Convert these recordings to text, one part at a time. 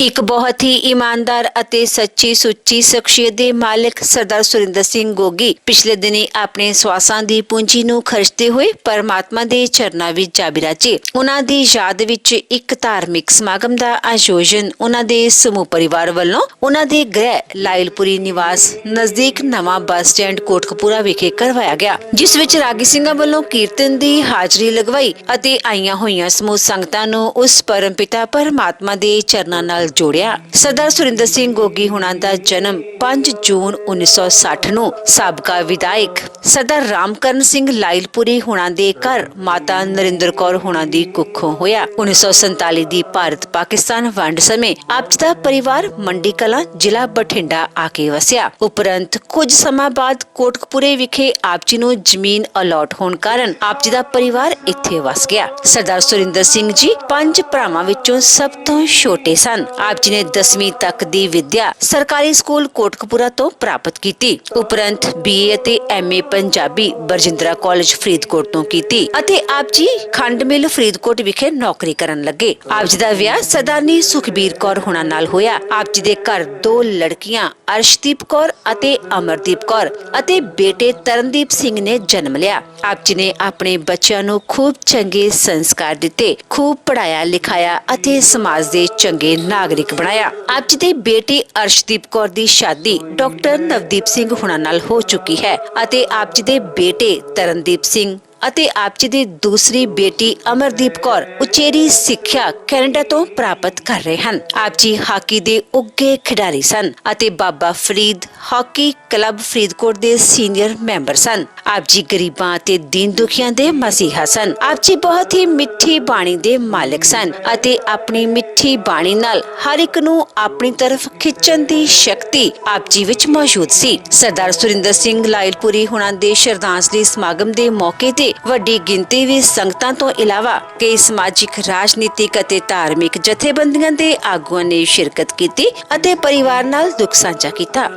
ਇੱਕ ਬਹੁਤ ਹੀ ਈਮਾਨਦਾਰ ਅਤੇ ਸੱਚੀ ਸੁੱਚੀ ਸ਼ਖਸੀਅਤ ਦੇ ਮਾਲਕ ਸਰਦਾਰ ਸੁਰਿੰਦਰ ਸਿੰਘ ਗੋਗੀ ਪਿਛਲੇ ਦਿਨੀ ਆਪਣੇ ਸਵਾਸਾਂ ਦੀ ਪੂੰਜੀ ਨੂੰ ਖਰਚਦੇ ਹੋਏ ਪਰਮਾਤਮਾ ਦੇ ਚਰਨਾਂ ਵਿੱਚ ਜਾ ਬਿਰਾਜੇ। ਉਹਨਾਂ ਦੀ ਯਾਦ ਵਿੱਚ ਇੱਕ ਧਾਰਮਿਕ ਸਮਾਗਮ ਦਾ ਆਯੋਜਨ ਉਹਨਾਂ ਦੇ ਸਮੂਹ ਪਰਿਵਾਰ ਵੱਲੋਂ ਉਹਨਾਂ ਦੇ ਗ੍ਰਹਿ ਲਾਇਲਪੁਰੀ ਨਿਵਾਸ ਨਜ਼ਦੀਕ ਨਵਾਂ ਬੱਸ ਸਟੈਂਡ ਕੋਟਕਪੂਰਾ ਵਿਖੇ ਕਰਵਾਇਆ ਗਿਆ, ਜਿਸ ਵਿੱਚ ਰਾਗੀ ਸਿੰਘਾਂ ਵੱਲੋਂ ਕੀਰਤਨ ਦੀ ਹਾਜ਼ਰੀ ਲਗਵਾਈ ਅਤੇ ਆਈਆਂ ਹੋਈਆਂ ਸਮੂਹ ਸੰਗਤਾਂ ਨੂੰ ਉਸ ਪਰਮਪਿਤਾ ਪਰਮਾਤਮਾ ਦੇ ਚਰਨਾਂ ਨਾਲ ਜੋੜਿਆ। ਸਰਦਾਰ ਸੁਰਿੰਦਰ ਸਿੰਘ ਗੋਗੀ ਹੁਣਾਂ ਦਾ ਜਨਮ 5 ਜੂਨ 1960 ਨੂੰ ਸਾਬਕਾ ਵਿਧਾਇਕ ਸਰਦਾਰ ਰਾਮਕਰਨ ਸਿੰਘ ਲਾਇਲਪੁਰੀ ਹੁਣਾਂ ਦੇ ਘਰ ਮਾਤਾ ਨਰਿੰਦਰ ਕੌਰ ਹੁਣਾਂ ਦੀ ਕੁੱਖੋਂ ਹੋਇਆ। 1947 ਦੀ ਭਾਰਤ ਪਾਕਿਸਤਾਨ ਵੰਡ ਸਮੇਂ ਆਪ ਜੀ ਦਾ ਪਰਿਵਾਰ ਮੰਡੀ ਕਲਾਂ ਜ਼ਿਲ੍ਹਾ ਬਠਿੰਡਾ ਆ ਕੇ ਵਸਿਆ। ਉਪਰੰਤ ਕੁਝ ਸਮਾਂ ਬਾਅਦ ਕੋਟਕਪੂਰੇ ਵਿਖੇ ਆਪ ਜੀ ਨੂੰ ਜ਼ਮੀਨ ਅਲਾਟ ਹੋਣ ਕਾਰਨ ਆਪ ਜੀ ਦਾ ਪਰਿਵਾਰ ਇੱਥੇ ਵਸ ਗਿਆ। ਸਰਦਾਰ ਸੁਰਿੰਦਰ ਸਿੰਘ ਜੀ 5 ਭਰਾਵਾਂ ਵਿੱਚੋਂ ਸਭ ਤੋਂ ਛੋਟੇ ਸਨ। ਆਪ ਜੀ ਨੇ 10ਵੀਂ ਤੱਕ ਦੀ ਵਿਦਿਆ ਸਰਕਾਰੀ ਸਕੂਲ ਕੋਟਕਪੂਰਾ ਤੋਂ ਪ੍ਰਾਪਤ ਕੀਤੀ। ਉਪਰੰਤ BA ਅਤੇ MA ਪੰਜਾਬੀ ਬਰਜਿੰਦਰਾ ਕਾਲਜ ਫਰੀਦਕੋਟ ਤੋਂ ਕੀਤੀ ਅਤੇ ਆਪ ਜੀ ਖੰਡ ਮਿਲ ਫਰੀਦਕੋਟ ਵਿਖੇ ਨੌਕਰੀ ਕਰਨ ਲੱਗੇ। ਆਪ ਜੀ ਦਾ ਵਿਆਹ ਸਰਦਾਰਨੀ ਸੁਖਬੀਰ ਕੌਰ ਹੁਣਾਂ ਨਾਲ ਹੋਇਆ। ਆਪ ਜੀ ਦੇ ਘਰ 2 ਲੜਕੀਆਂ ਅਰਸ਼ਦੀਪ ਕੌਰ ਅਤੇ ਅਮਰਦੀਪ ਕੌਰ ਅਤੇ ਬੇਟੇ ਤਰਨਦੀਪ ਸਿੰਘ ਨੇ ਜਨਮ ਲਿਆ। ਆਪ ਜੀ ਨੇ ਆਪਣੇ ਬੱਚਿਆਂ ਨੂੰ ਖੂਬ ਚੰਗੇ ਸੰਸਕਾਰ ਦਿੱਤੇ, ਖੂਬ ਪੜਾਇਆ ਲਿਖਾਇਆ ਅਤੇ ਸਮਾਜ ਦੇ ਚੰਗੇ ਨਾਗਰਿਕ ਬਣਾਇਆ। ਆਪ ਜੀ ਦੇ ਬੇਟੀ ਅਰਸ਼ਦੀਪ ਕੌਰ ਦੀ ਸ਼ਾਦੀ ਡਾਕਟਰ ਨਵਦੀਪ ਸਿੰਘ ਹੁਣਾਂ ਨਾਲ ਹੋ ਚੁੱਕੀ ਹੈ ਅਤੇ ਆਪ ਜੀ ਦੇ ਬੇਟੇ ਤਰਨਦੀਪ ਸਿੰਘ ਅਤੇ ਆਪ ਜੀ ਦੀ ਦੂਸਰੀ ਬੇਟੀ ਅਮਰਦੀਪ ਕੌਰ ਉਚੇਰੀ ਸਿੱਖਿਆ ਕੈਨੇਡਾ ਤੋਂ ਪ੍ਰਾਪਤ ਕਰ ਰਹੇ ਹਨ। ਆਪ ਜੀ ਹਾਕੀ ਦੇ ਉੱਘੇ ਖਿਡਾਰੀ ਸਨ ਅਤੇ ਬਾਬਾ ਫਰੀਦ ਹਾਕੀ ਕਲੱਬ ਫਰੀਦਕੋਟ ਦੇ ਸੀਨੀਅਰ ਮੈਂਬਰ ਸਨ। ਆਪ ਜੀ ਗਰੀਬਾਂ ਅਤੇ ਦੀਨ ਦੁਖੀਆਂ ਦੇ ਮਸੀਹਾ ਸਨ। ਆਪ ਜੀ ਬਹੁਤ ਹੀ ਮਿੱਠੀ ਬਾਣੀ ਦੇ ਮਾਲਕ ਸਨ ਅਤੇ ਆਪਣੀ ਮਿੱਠੀ ਬਾਣੀ ਨਾਲ ਹਰ ਇੱਕ ਨੂੰ ਆਪਣੀ ਤਰਫ ਖਿੱਚਣ ਦੀ ਸ਼ਕਤੀ ਆਪ ਜੀ ਵਿੱਚ ਮੌਜੂਦ ਸੀ। ਸਰਦਾਰ ਸੁਰਿੰਦਰ ਸਿੰਘ ਲਾਇਲਪੁਰੀ ਹੁਣਾਂ ਦੇ ਸ਼ਰਧਾਂਜਲੀ ਸਮਾਗਮ ਦੇ ਮੌਕੇ ਤੇ ਵੱਡੀ ਗਿਣਤੀ ਵਿੱਚ ਸੰਗਤਾਂ ਤੋਂ ਇਲਾਵਾ ਕਈ ਸਮਾਜਿਕ, ਰਾਜਨੀਤਿਕ ਅਤੇ ਧਾਰਮਿਕ ਜਥੇਬੰਦੀਆਂ ਦੇ ਆਗੂਆਂ ਨੇ ਸ਼ਿਰਕਤ ਕੀਤੀ ਅਤੇ ਪਰਿਵਾਰ ਨਾਲ ਦੁੱਖ ਸਾਂਝਾ ਕੀਤਾ।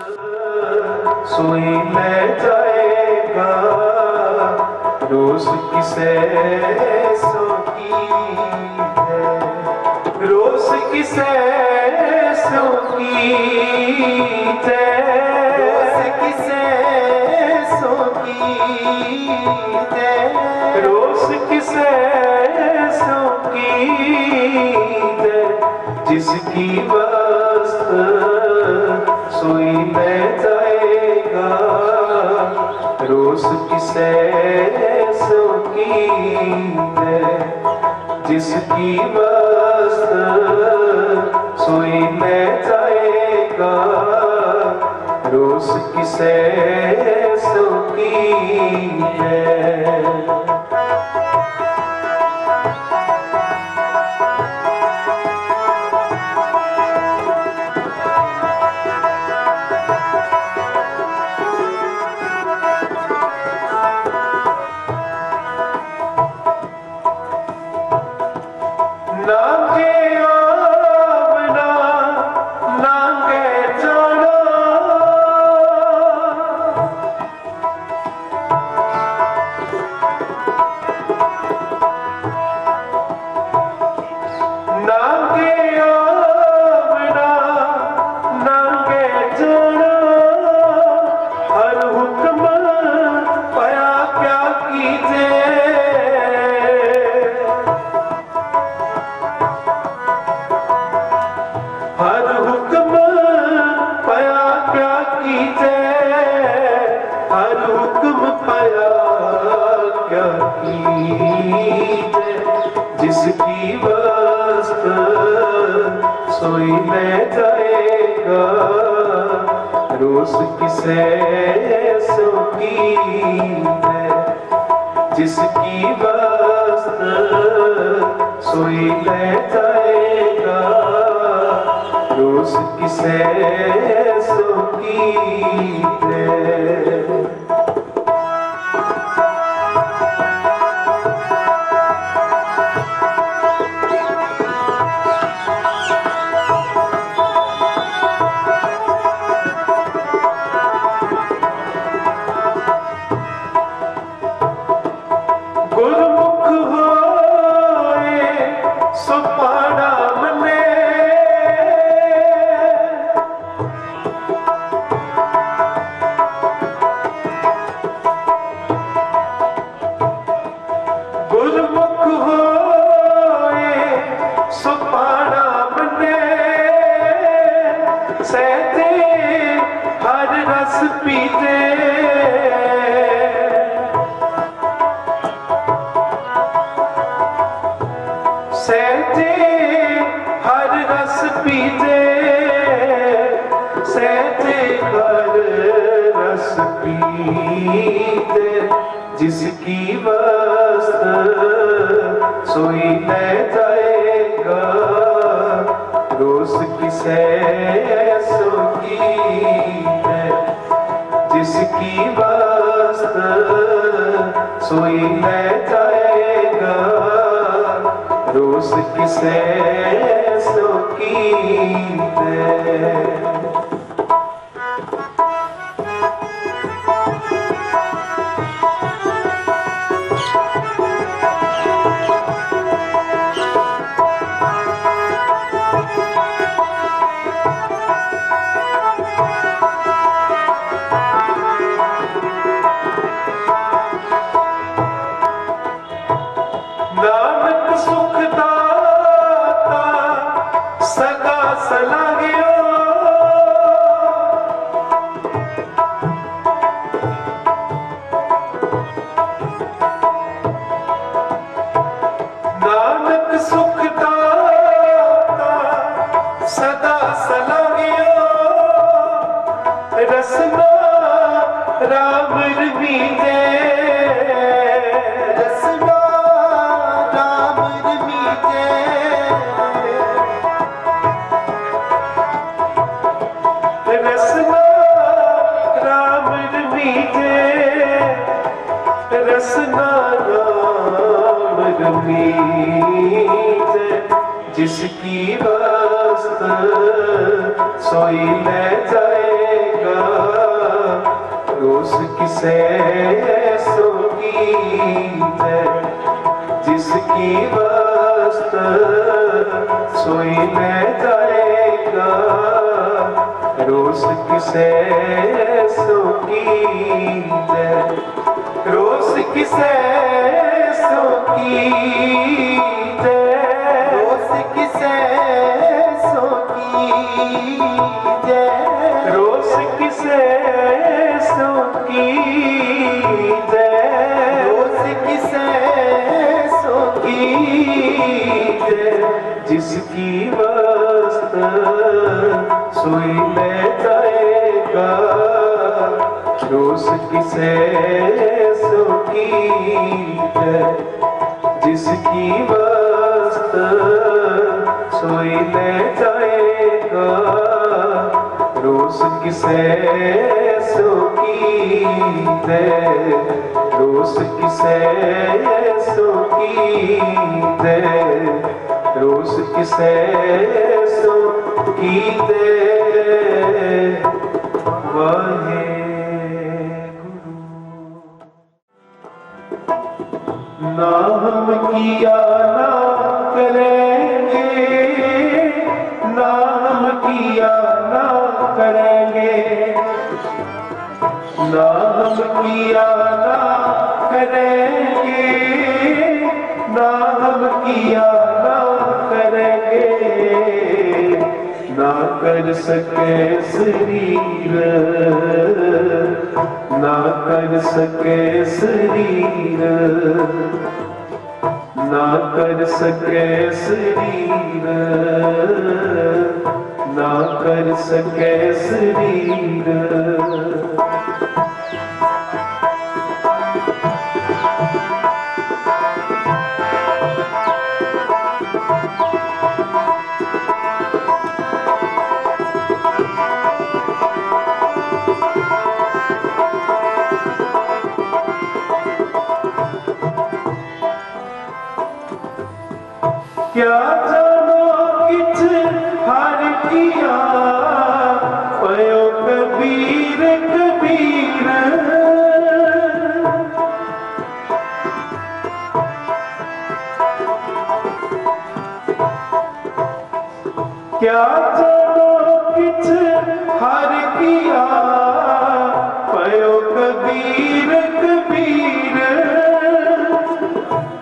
सोई ले जाएगा रोज किसे सो की है, रोज किसे सो की है, रोज किसे सो की है, रोज किसे सो की है, जिसकी वास्ते सोई ले जाएगा रोज किसे सो की है, जिसकी वास्ते सोई ले जाएगा रोज किसे सो की है। जिसकी वास्ते सोई ले जाएगा रोज किसे सो की है, जिसकी वास्ते सोई ले जाएगा रोज किसे सो की है। सुपाड़ा मने हर रस पीते सहते हर रस पीते जिसकी वस्त सोई ले जाएगा रोज किसे सो की है जिसकी वस्त सोई ले जाएगा रोज किसे सो की है। नानक सुख दाता सदा सलाहियो नानक सुख दाता सदा सलाहियो रसना राम रमीते रसना राम रमीते रसना राम रमीते रसना राम रमीते जिसकी वस्त सोई ले जाएगा रोज किसे सो की है जिसकी वस्त सोई ले जाएगा रोज किसे सो की है रोज किसे सो की है रोज किसे सो की है रोज किसे सो की है रोज किसे सो की है जिसकी वस्त सोई ले जाएगा रोज किसे सो की है जिसकी वस्त सोई ले जाएगा रोज किसे सो की है रोज किसे सो की है रोज किसे सो की है वाहे ना हम किया ना करेंगे ना हम किया ना करेंगे ना हम किया ना करेंगे ना हम किया ना करेंगे ना कर सके शरीर ना कर सके शरीर ना कर सके शरीर ना कर सके शरीर क्या जानो किछ हार किया पयो कबीर कबीर क्या जानो किछ हार किया पयो कबीर कबीर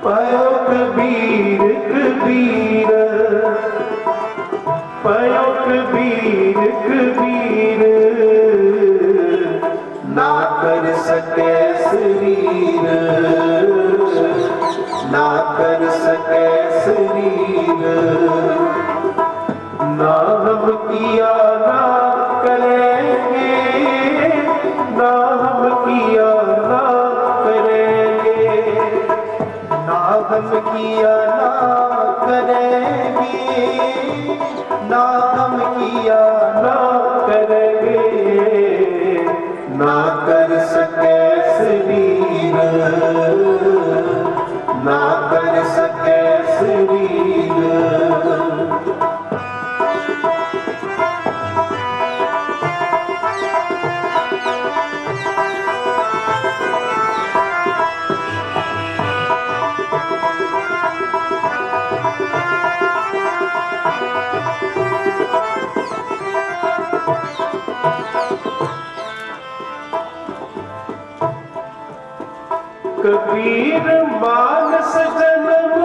पयो कबीर कबीर पयो कबीर कबीर ना कर सके शरीर ना कर सके शरीर किया ना करेंगे, ना गम किया ना करेंगे, ना कर सके शरीर, ना कर सके शरीर। कबीर मानस जन्म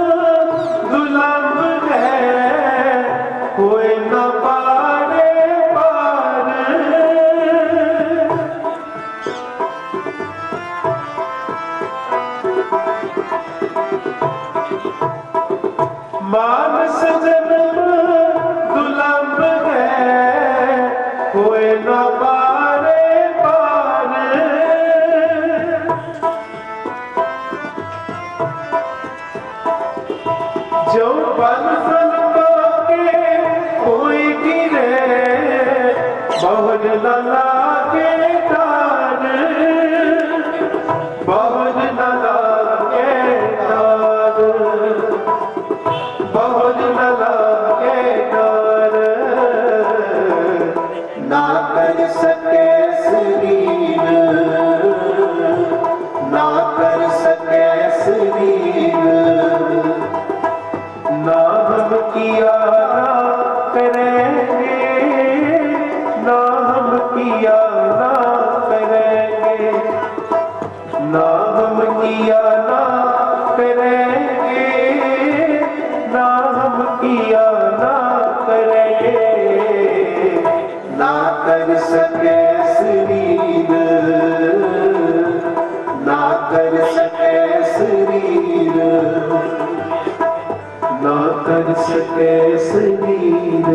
दुलंभ है, कोई न पारे पार। मानस जन्म दुलंभ है, कोई न पारे पार। जो बल फल पाके कोई गिरे, बहुत न लागे तार, बहुत न लागे तार, बहुत न लागे तार। ना कर सके शरीर, ना कर सके शरीर। ना हम किया ना करेंगे, ना हम किया ना करेंगे, ना हम किया ना करेंगे, ना हम किया ना करेंगे, ना कर सके शरीर, ना कर सके शरीर, ना कर सके शरीर,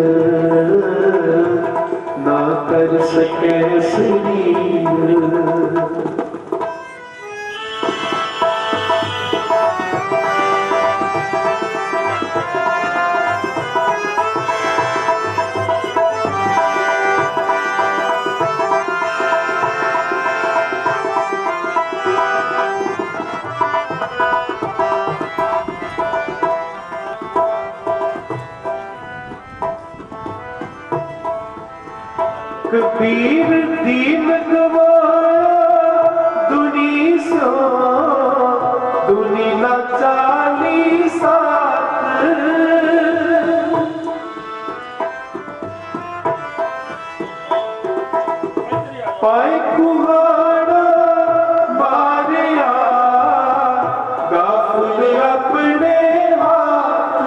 ना कर सके शरीर। कबीर दीन गवाया दुनी सो, दुनी न चाली साथ। पाए कुहाड़ा मारिया, गाफुल अपने हाथ।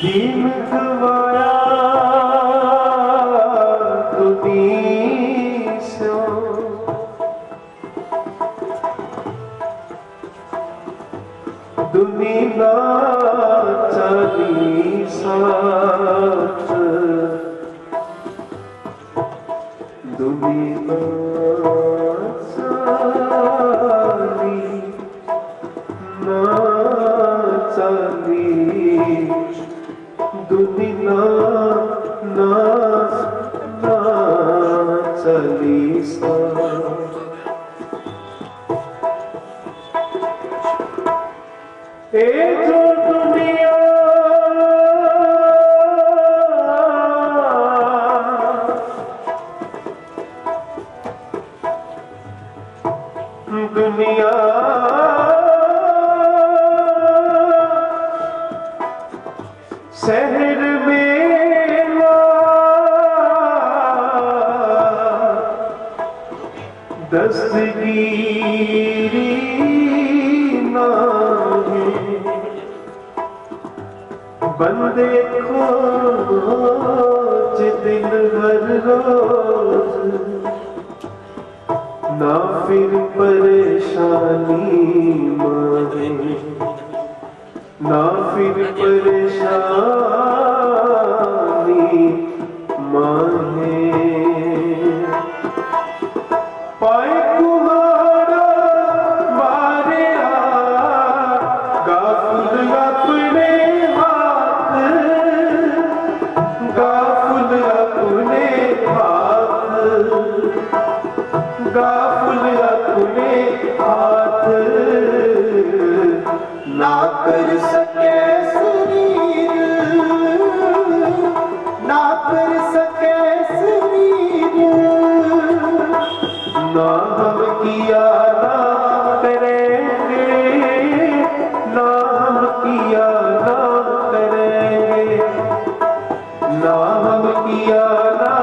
दीन गवाया दुनी सो, दुनी ना चाली साथ, दुनी ना चाली ना चाली, दुनिया ना ना चली सा। ए जो दुनिया दुनिया शहर में दस्तगीरी ना है, बंदे खोज दिन भर रोज, ना फिर परेशानी मारे, ना फिर परेशानी माहे। हाथ ना कर सके शरीर, ना कर सके शरीर, ना हम किया ना करेंगे, ना हम किया ना करेंगे, ना हम किया ना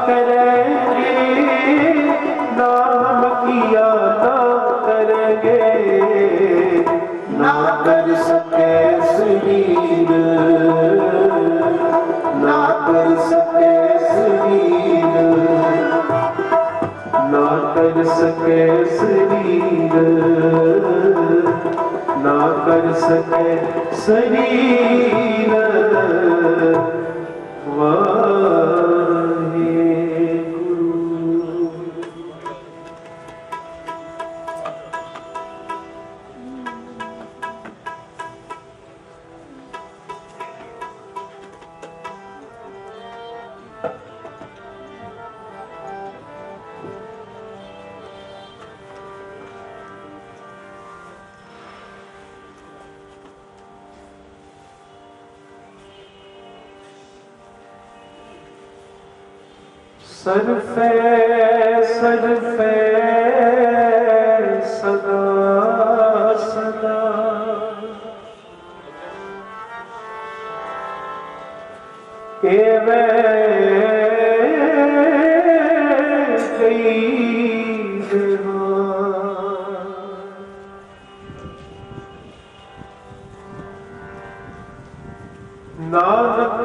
करेंगे, ना हम किया ना करेंगे, ना कर सके शरीर, ना कर सके शरीर, ना कर सके शरीर, ना कर सके शरीर। वाहे गुरु। सरफे सरफे सदा सदा, एवे कई नानक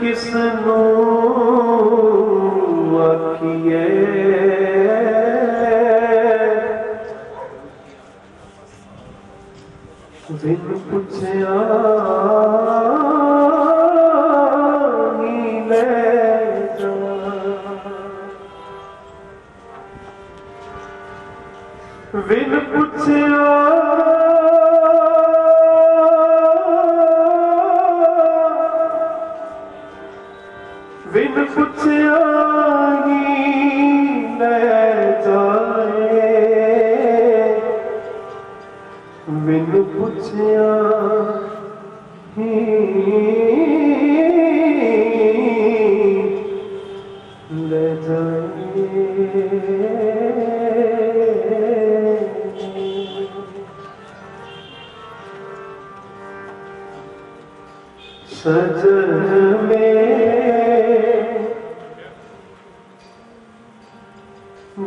किसनू आखिए, बिन पुछया ही ले जा, बिन पुछया बिन पुछया ही ले जाए, बिन पुछया ही ले जाए। सजन में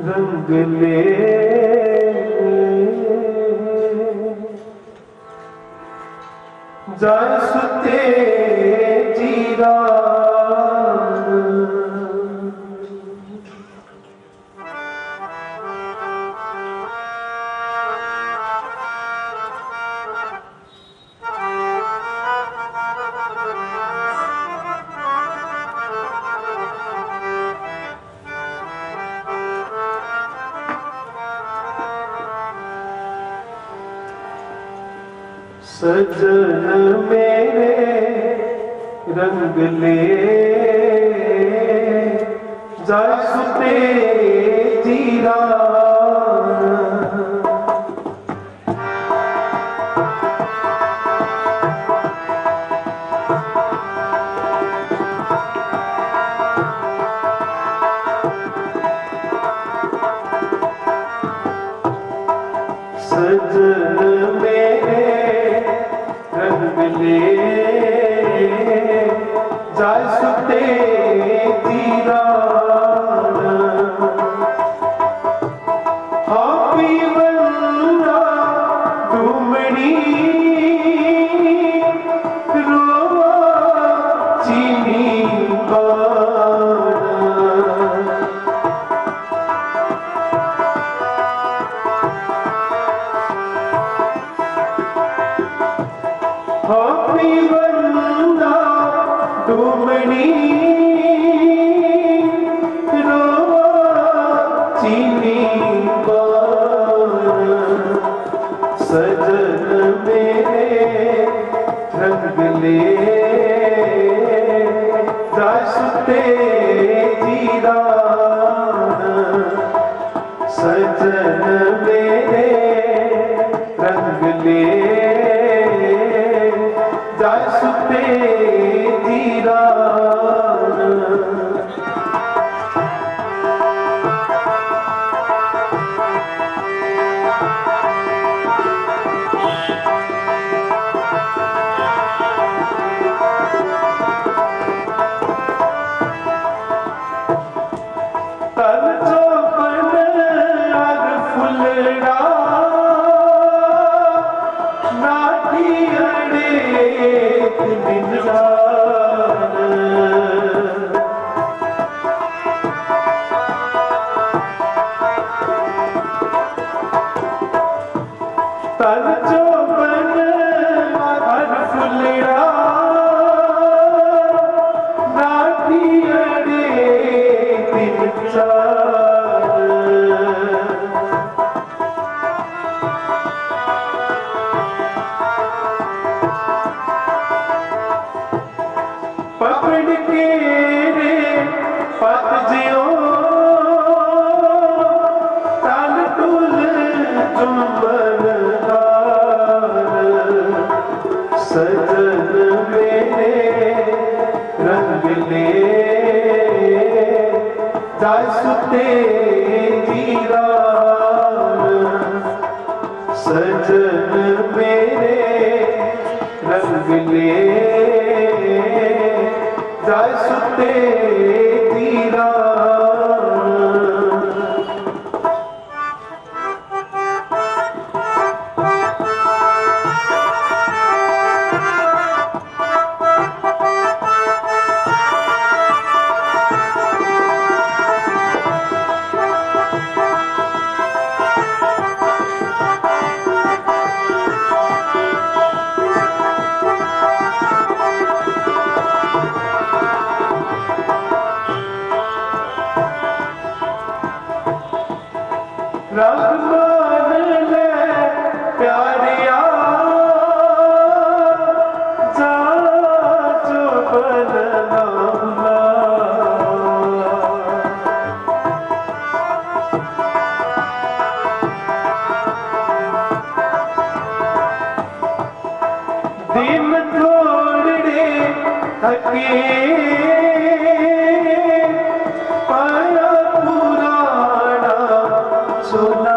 रंग ले जाए सुते जीरा, सजन मेरे रंग ले जाए सुते जीरा, सजन मेरे रंग ले जाए सुते जीरा, हाँ पीवना डूमड़ी रोवा चीनी पाना, अपनी बंदा डूमड़ी रोवा चीनी पाना, सजन मेरे रंग ले जाए सुते जीरा, सजन मेरे ले जाय सुते जीरान तन चौपन अग फुलड़ा नाठी अड़े निंजान तन चौपन अग फुलड़ा नाठी अड़े निंजान पकड़ के रे पत जियो ताल टूल चुंबन सजन मेरे रंग ले जाय सुते जीरान सजन मेरे रंग ले जाय सुते जीरान रंग मान ले प्यारिया जा जो बनना दिन थोड़े थके पाया पुराना सुना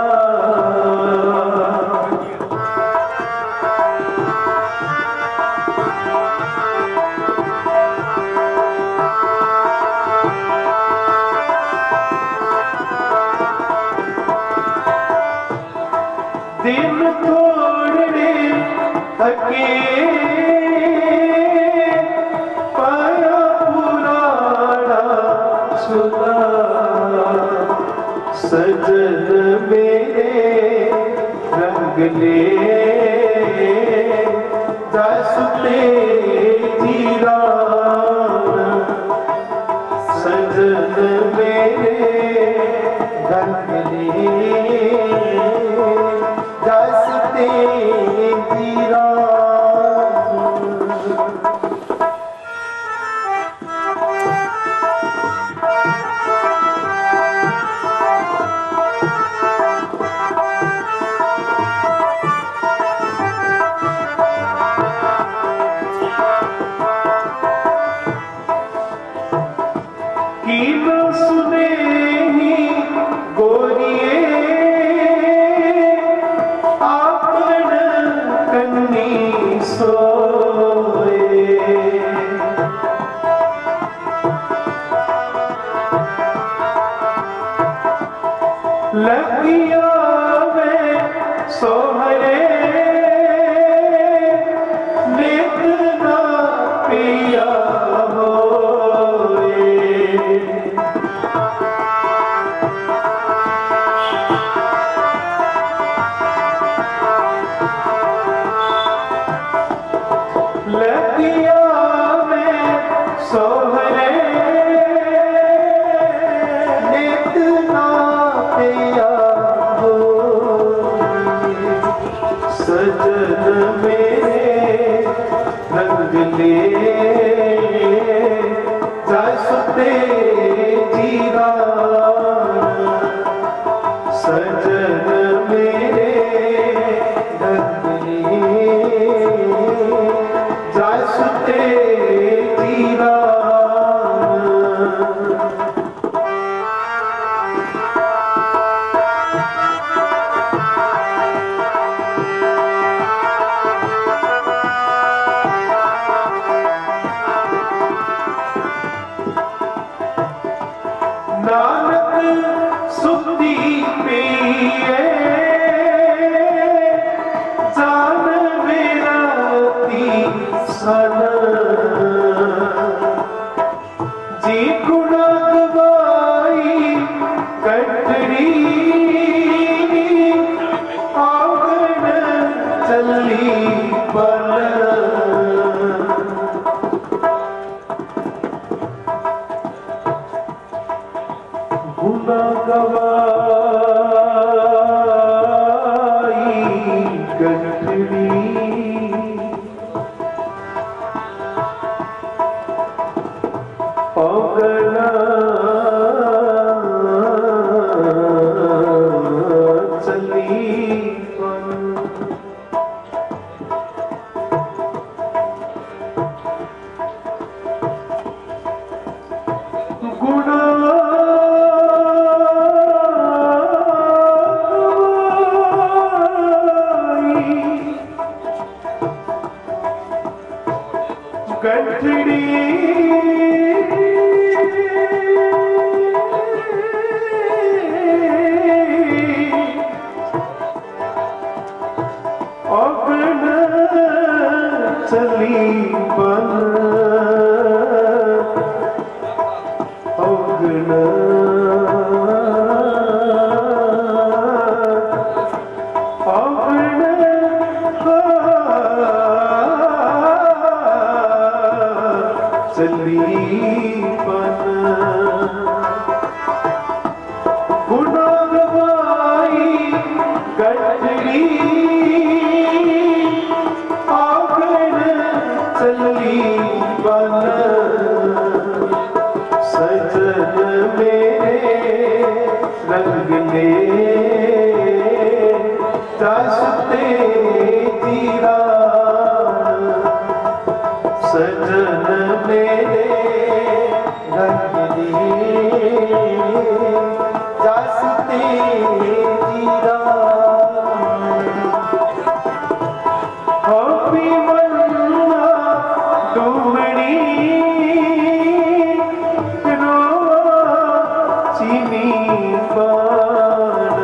दिन थोड़े थके पाया पुराना सुना सजन मेरे रंग ले जाय सुते जीरान सजन मेरे रंग ले जाय सुते जीरान की न सुने ही गोरिए आपन कन्नी सोए लगिया में सोहरे नित ना पिया होए लगिया में सोहरे नित ना पिया होए सजन मेरे रंग ले जाय सुते जीरान सजन मेरे रंग ले चली पल गुना गवाई गठड़ी औगना चली पल गुना गठड़ी औगन चली पल औगन औगन चली पल गुना गवाई गठड़ी औगन चली पल सजन मेरे रंग ले दसते जीरा सजन मेरे रंग लिए दसते जीरा होपी मन्ना डूमड़ी रोआ चीनी पान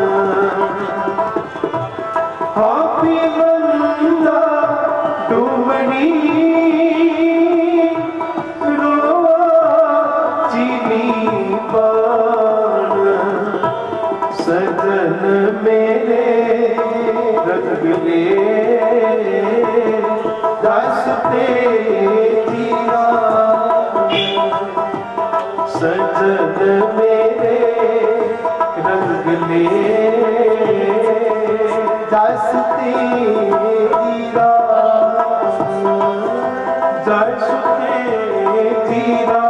होपी मन्ना डूमड़ी सजन मेरे रंग ले दसते जीरा सजन मेरे रंग ले दसते जीरा दसते जीरा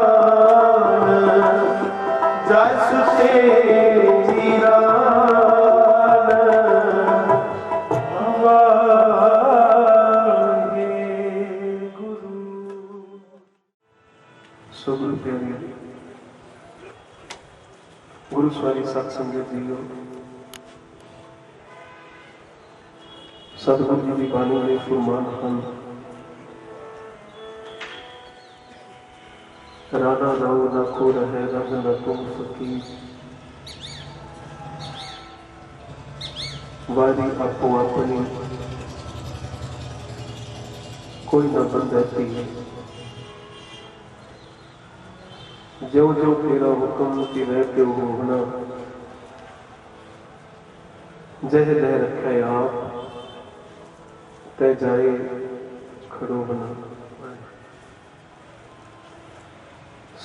दसते जीरा गुरु प्यारे गुरु सवारी सत्संगत जीओ सतगुरु जी की बाणी में फरमान हैं राधा राव न को रहे रंग न को फकीर वारी आपो अपनी कोई न बंदती जो जो तेरा हुक्म की रहते हो होना जह लह रखे आप तय जाए खड़ो बना।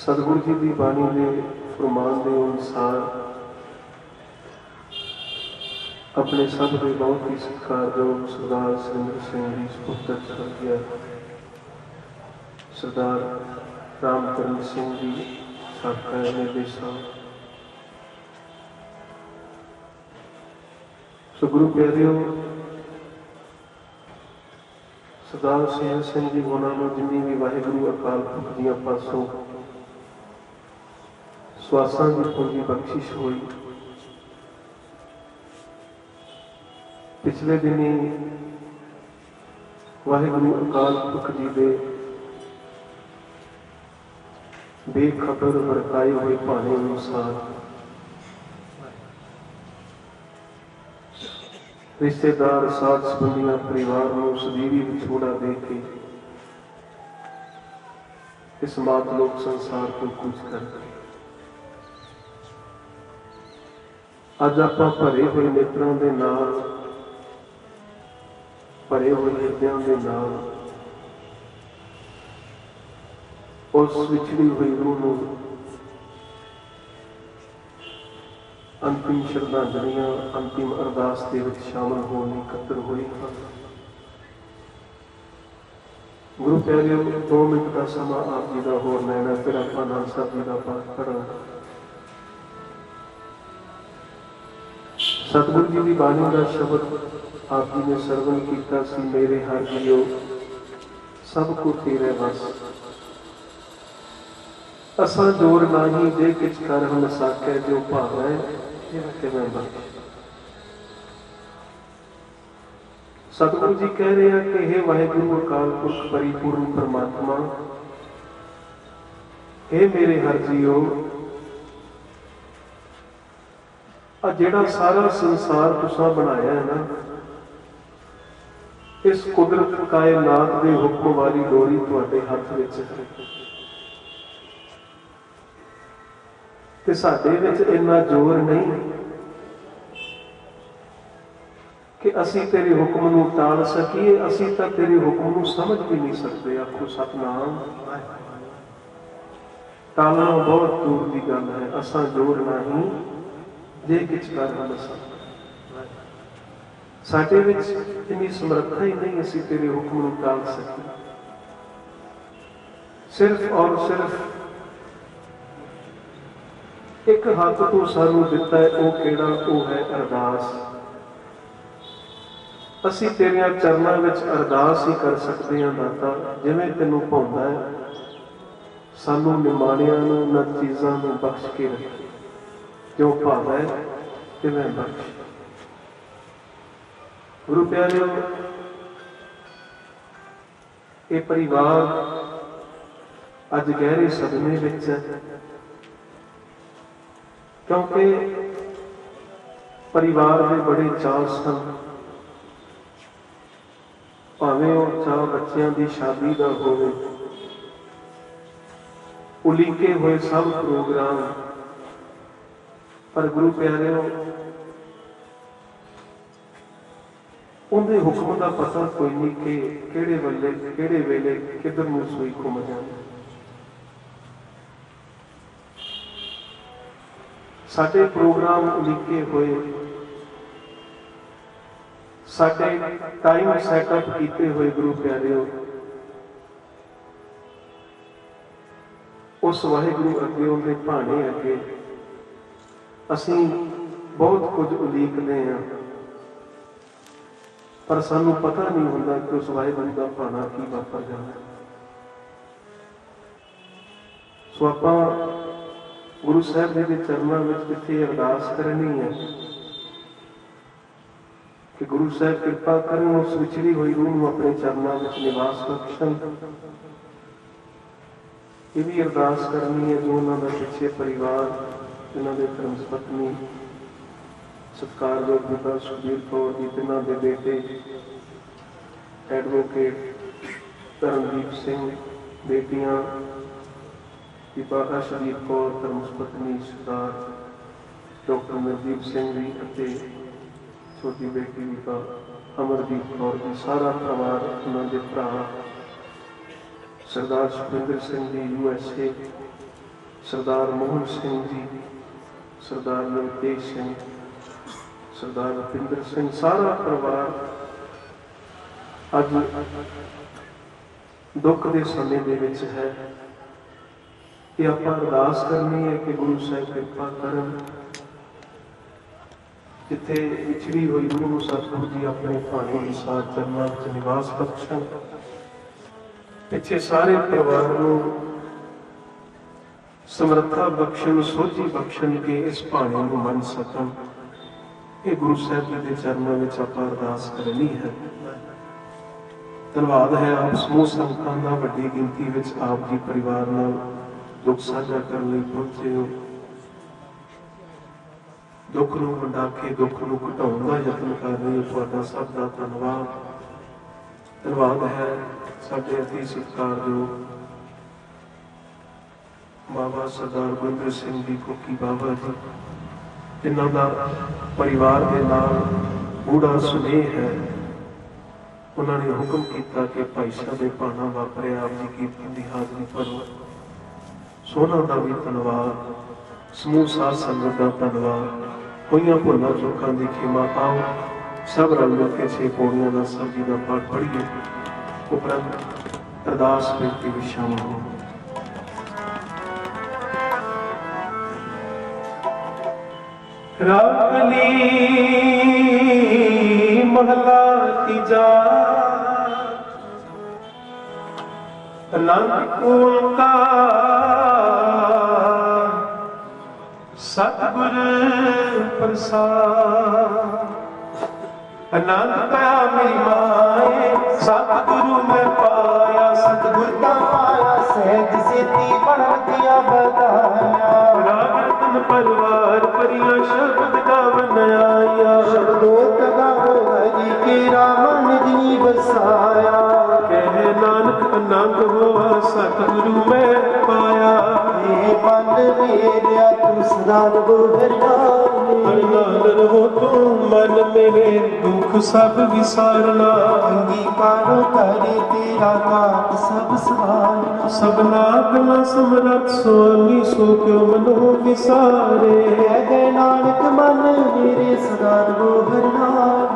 सतगुरु जी की बाणी ने फरमान के अनुसार अपने सब के बहुत ही सत्कारयोग सरदार सुरिंदर सिंह जी सुपुत्र स्वर्गीय सरदार रामकरण सिंह जी साबका निर्देशक सो गुरु प्यारियों सरदार सुरिंदर सिंह जी उन्होंने जिन्नी भी वाहिगुरु अकाल पुरख दियां पासों स्वासां की पूंजी बख्शिश हुई पिछले दिनी वाहिगुरु अकाल पुरख जी दे बेखबर वरताए हुए भाने अनुसार रिश्तेदार साथ संबंधियों परिवार को सजीवी विछोड़ा दे के इस मातलोक संसार को कुछ कर अज आप भरे हुए नेत्रों के नाल ਭਰੇ ਹੋਏ ਹਿਰਦਿਆਂ ਦੇ ਨਾਲ ਉਸ ਵਿਛੜੀ ਹੋਈ ਰੂਹ ਨੂੰ ਅੰਤਿਮ ਸ਼ਰਧਾਂਜਲੀਆਂ, ਅੰਤਿਮ ਅਰਦਾਸ ਦੇ ਵਿੱਚ ਸ਼ਾਮਲ ਹੋਣ ਲਈ ਇਕੱਤਰ ਹੋਏ ਹਨ। ਗੁਰੂ ਪਿਆਰਿਓ, 2 ਮਿੰਟ ਦਾ ਸਮਾਂ ਆਪ ਜੀ ਦਾ ਹੋਰ ਲੈਣਾ, ਫਿਰ ਆਪਾਂ ਆਨੰਦ ਸਾਹਿਬ ਜੀ ਦਾ ਪਾਠ ਕਰਾਂਗੇ। ਸਤਿਗੁਰੂ ਜੀ ਦੀ ਬਾਣੀ ਦਾ ਸ਼ਬਦ ਆਪ ਜੀ ਨੇ ਸਰਵਣ ਕੀਤਾ ਸੀ, ਮੇਰੇ ਹਰ ਜੀਓ ਸਭ ਕੁ ਤੇਰੇ ਵਸ, ਅਸਾਂ ਜੋਰ ਨਾਹੀ ਜੇ ਕਿਛ ਕਰ ਹਮ ਸਾਕੈ, ਜੋ ਭਾਵੈ ਕਿਵੇਂ ਬਖਸ਼। ਸਤਿਗੁਰੂ ਜੀ ਕਹਿ ਰਹੇ ਆ ਕਿ ਹੇ ਵਾਹਿਗੁਰੂ ਅਕਾਲ ਪੁਰਖ ਪਰਿਪੂਰਨ ਪਰਮਾਤਮਾ, ਹੇ ਮੇਰੇ ਹਰ ਜੀਓ, ਆ ਜਿਹੜਾ ਸਾਰਾ ਸੰਸਾਰ ਤੁਸੀਂ ਬਣਾਇਆ ਹੈ ਨਾ, ਇਸ ਕੁਦਰਤ ਕਾਇਨਾਤ ਦੇ ਹੁਕਮ ਵਾਲੀ ਡੋਰੀ ਤੁਹਾਡੇ ਹੱਥ ਵਿੱਚ ਹੈ ਤੇ ਸਾਡੇ ਵਿੱਚ ਇੰਨਾ ਜ਼ੋਰ ਨਹੀਂ ਕਿ ਅਸੀਂ ਤੇਰੇ ਹੁਕਮ ਨੂੰ ਟਾਲ ਸਕੀਏ। ਅਸੀਂ ਤਾਂ ਤੇਰੇ ਹੁਕਮ ਨੂੰ ਸਮਝ ਵੀ ਨਹੀਂ ਸਕਦੇ। ਆਖੋ ਸਤਿਨਾਮ। ਟਾਲਣਾ ਬਹੁਤ ਦੂਰ ਦੀ ਗੱਲ ਹੈ। ਅਸਾਂ ਜ਼ੋਰ ਨਹੀਂ ਜੇ ਕਿਛ ਕਰ ਨਾ ਸਕਦਾ। ਸਾਡੇ ਵਿੱਚ ਇੰਨੀ ਸਮਰੱਥਾ ਹੀ ਨਹੀਂ ਅਸੀਂ ਤੇਰੇ ਹੁਕਮ ਨੂੰ ਟਾਲ ਸਕੀਏ। ਸਿਰਫ ਔਰ ਸਿਰਫ ਇੱਕ ਹੱਥ ਤੋਂ ਸਾਨੂੰ ਦਿੱਤਾ ਹੈ, ਉਹ ਕਿਹੜਾ? ਉਹ ਹੈ ਅਰਦਾਸ। ਅਸੀਂ ਤੇਰੀਆਂ ਚਰਨਾਂ ਵਿੱਚ ਅਰਦਾਸ ਹੀ ਕਰ ਸਕਦੇ ਹਾਂ ਦਾਤਾ, ਜਿਵੇਂ ਤੈਨੂੰ ਭਾਉਂਦਾ ਹੈ ਸਾਨੂੰ ਨਿਮਾਣਿਆਂ ਨੂੰ, ਨਾ ਚੀਜ਼ਾਂ ਨੂੰ ਬਖਸ਼ ਕੇ ਰੱਖੇ, ਜੋ ਭਾਵੈ ਤਿਵੇਂ ਬਖਸ਼। ਗੁਰੂ ਪਿਆਰਿਓ, ਇਹ ਪਰਿਵਾਰ ਅੱਜ ਗਹਿਰੇ ਸਦਮੇ ਵਿੱਚ ਹੈ, ਕਿਉਂਕਿ ਪਰਿਵਾਰ ਦੇ ਬੜੇ ਚਾਅ ਸਨ। ਭਾਵੇਂ ਉਹ ਚਾਅ ਬੱਚਿਆਂ ਦੀ ਸ਼ਾਦੀ ਦਾ ਹੋਵੇ, ਉਲੀਕੇ ਹੋਏ ਸਭ ਪ੍ਰੋਗਰਾਮ, ਪਰ ਗੁਰੂ ਪਿਆਰਿਓ, ਉਹਦੇ ਹੁਕਮ ਦਾ ਪਤਾ ਕੋਈ ਨਹੀਂ ਕਿ ਕਿਹੜੇ ਵੇਲੇ ਕਿੱਧਰ ਨੂੰ ਸੂਈ ਘੁੰਮ ਜਾਂਦੀ। ਸਾਡੇ ਪ੍ਰੋਗਰਾਮ ਉਲੀਕੇ ਹੋਏ, ਸਾਡੇ ਟਾਈਮ ਸੈਟਅਪ ਕੀਤੇ ਹੋਏ ਗੁਰੂ ਪਿਆਰਿਓ, ਉਸ ਵਾਹਿਗੁਰੂ ਅੱਗੇ, ਉਹਦੇ ਭਾਣੇ ਅੱਗੇ ਅਸੀਂ ਬਹੁਤ ਕੁਝ ਉਲੀਕਦੇ ਹਾਂ, ਪਰ ਸਾਨੂੰ ਪਤਾ ਨਹੀਂ ਹੁੰਦਾ ਕਿ ਉਸ ਵਾਹਿਗੁਰੂ ਦਾ ਭਾਣਾ ਕੀ ਵਾਪਰ ਜਾਂਦਾ। ਸੋ ਆਪਾਂ ਗੁਰੂ ਸਾਹਿਬ ਜੀ ਦੇ ਚਰਨਾਂ ਵਿੱਚ ਕਿੱਥੇ ਅਰਦਾਸ ਕਰਨੀ ਹੈ ਕਿ ਗੁਰੂ ਸਾਹਿਬ ਕਿਰਪਾ ਕਰਨ, ਉਸ ਵਿਛੜੀ ਹੋਈ ਰੂਹ ਨੂੰ ਆਪਣੇ ਚਰਨਾਂ ਵਿੱਚ ਨਿਵਾਸ ਬਖਸ਼ਣ। ਇਹ ਵੀ ਅਰਦਾਸ ਕਰਨੀ ਹੈ ਜੋ ਉਹਨਾਂ ਦਾ ਪਿੱਛੇ ਪਰਿਵਾਰ, ਇਹਨਾਂ ਦੇ ਧਰਮ ਪਤਨੀ ਸਤਿਕਾਰਯੋਗ ਪਿਤਾ ਸੁਖਬੀਰ ਕੌਰ ਜੀ, ਇਹਨਾਂ ਦੇ ਬੇਟੇ ਐਡਵੋਕੇਟ ਧਰਮਦੀਪ ਸਿੰਘ, ਬੇਟੀਆਂ ਪਿਤਾ ਅਰਸ਼ਦੀਪ ਕੌਰ, ਧਰਮ ਪਤਨੀ ਸਰਦਾਰ ਡਾਕਟਰ ਨਵਦੀਪ ਸਿੰਘ ਜੀ ਅਤੇ ਛੋਟੀ ਬੇਟੀ ਪਿਤਾ ਅਮਰਦੀਪ ਕੌਰ ਜੀ, ਸਾਰਾ ਪਰਿਵਾਰ, ਉਹਨਾਂ ਦੇ ਭਰਾ ਸਰਦਾਰ ਸੁਖਿੰਦਰ ਸਿੰਘ ਜੀ USA, ਸਰਦਾਰ ਮੋਹਨ ਸਿੰਘ ਜੀ, ਸਰਦਾਰ ਨਵਤੇਜ ਸਿੰਘ, ਸਰਦਾਰ ਰੁਪਿੰਦਰ ਸਿੰਘ, ਸਾਰਾ ਪਰਿਵਾਰ ਅੱਜ ਦੁੱਖ ਦੇ ਸਮੇਂ ਦੇ ਵਿੱਚ ਹੈ। ਇਹ ਆਪਾਂ ਅਰਦਾਸ ਕਰਨੀ ਹੈ ਕਿ ਗੁਰੂ ਸਾਹਿਬ ਕਿਰਪਾ ਕਰਨ, ਜਿੱਥੇ ਵਿਛੜੀ ਹੋਈ ਰੂਹ ਨੂੰ ਸਤਿਗੁਰੂ ਜੀ ਆਪਣੇ ਭਾਣੇ ਅਨੁਸਾਰ ਚਰਨਾਂ ਵਿੱਚ ਨਿਵਾਸ ਬਖਸ਼ਣ। ਪਿੱਛੇ ਸਾਰੇ ਪਰਿਵਾਰ ਨੂੰ ਸਮਰੱਥਾ ਬਖਸ਼ਣ, ਸੋਝੀ ਬਖਸ਼ਣ ਕਿ ਇਸ ਭਾਣੇ ਨੂੰ ਮੰਨ ਸਕਣ। ਇਹ ਗੁਰੂ ਸਾਹਿਬ ਜੀ ਦੇ ਚਰਨਾਂ ਵਿੱਚ ਆਪਾਂ ਅਰਦਾਸ ਕਰਨੀ ਹੈ। ਧੰਨਵਾਦ ਹੈ ਆਪ ਸਮੂਹ ਸੰਗਤਾਂ ਦਾ, ਵੱਡੀ ਗਿਣਤੀ ਵਿੱਚ ਆਪ ਜੀ ਪਰਿਵਾਰ ਨਾਲ ਦੁੱਖ ਸਾਂਝਾ ਕਰਨ ਲਈ ਪਹੁੰਚੇ ਹੋ। ਦੁੱਖ ਨੂੰ ਵੰਡਾ ਕੇ ਦੁੱਖ ਨੂੰ ਘਟਾਉਣ ਦਾ ਯਤਨ ਕਰ ਰਹੇ ਹੋ। ਤੁਹਾਡਾ ਸਭ ਦਾ ਧੰਨਵਾਦ। ਧੰਨਵਾਦ ਹੈ ਸਾਡੇ ਅਤੀ ਸਤਿਕਾਰਯੋਗ ਬਾਬਾ ਸਰਦਾਰ ਗੁਰਿੰਦਰ ਸਿੰਘ ਜੀ ਕੋਕੀ ਬਾਬਾ ਜੀ, ਜਿਨ੍ਹਾਂ ਦਾ ਪਰਿਵਾਰ ਦੇ ਨਾਲ ਗੂੜਾ ਸੁਨੇਹ ਹੈ। उन्होंने हुक्म किया कि भाई साहब ने भाना वापरे आप जी कीर्तन की हाजरी भरो। सोना का भी धन्यवाद, समूह साध संगत का धन्यवाद, हुई भुलों चूकों की खिमा पाओ। सब रल मिल के 6 पौड़ियां का सब जी का पाठ पढ़िए, उपरंत अरदास बेनती में शामिल हो। रागली महला तीजा आनंद ओंकार सतगुर प्रसाद। आनंद पाया मेरी माए सतगुरु मैं पाया, सतगुर का पाया सहज सेती बड़ा दिया बताया। रागन परिवार परिया शब्द गावन आया, शब्दों गावो हरि के राम निधि बसाया। कह नानक आनंद हुआ सतगुरु मैं पाया। हे मन मेरा तू सदा रहो हरिनाम हो तू मन मेरे दुख सब विसारना। अंगीकारो करे तेरा नाम सब सवारना। सबना गला समरथ स्वामी सो क्यों मनो विसारे। कह नानक मन मेरे सदा रहो हरिनाम।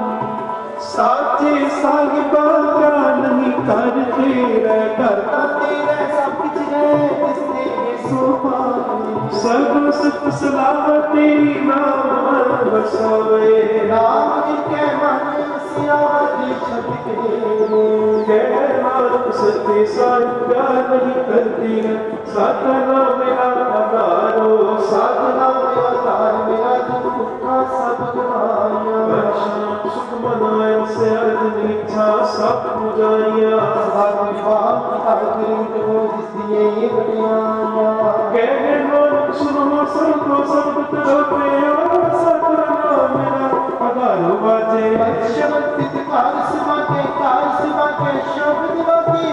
साचे साहिबा क्या नहीं कर तेरा करता तेरा सब कुछ है जिसने सो पाए। सर्व सुख सलामती नाम बसावे। राम जी के मन सियारी छत के नानक सत्य साहिबा नहीं करती है। साधना मेरा आधारो, साधना मेरा आधार मेरा दुख का सब गवाया। सुख मनाया से अर्थ इच्छा सब बुझाइया। कहने नानक सुनो सबको सब तरफे सतनाम मेरा आधारो बाजे। शब्द कार समाके शब्द बाकी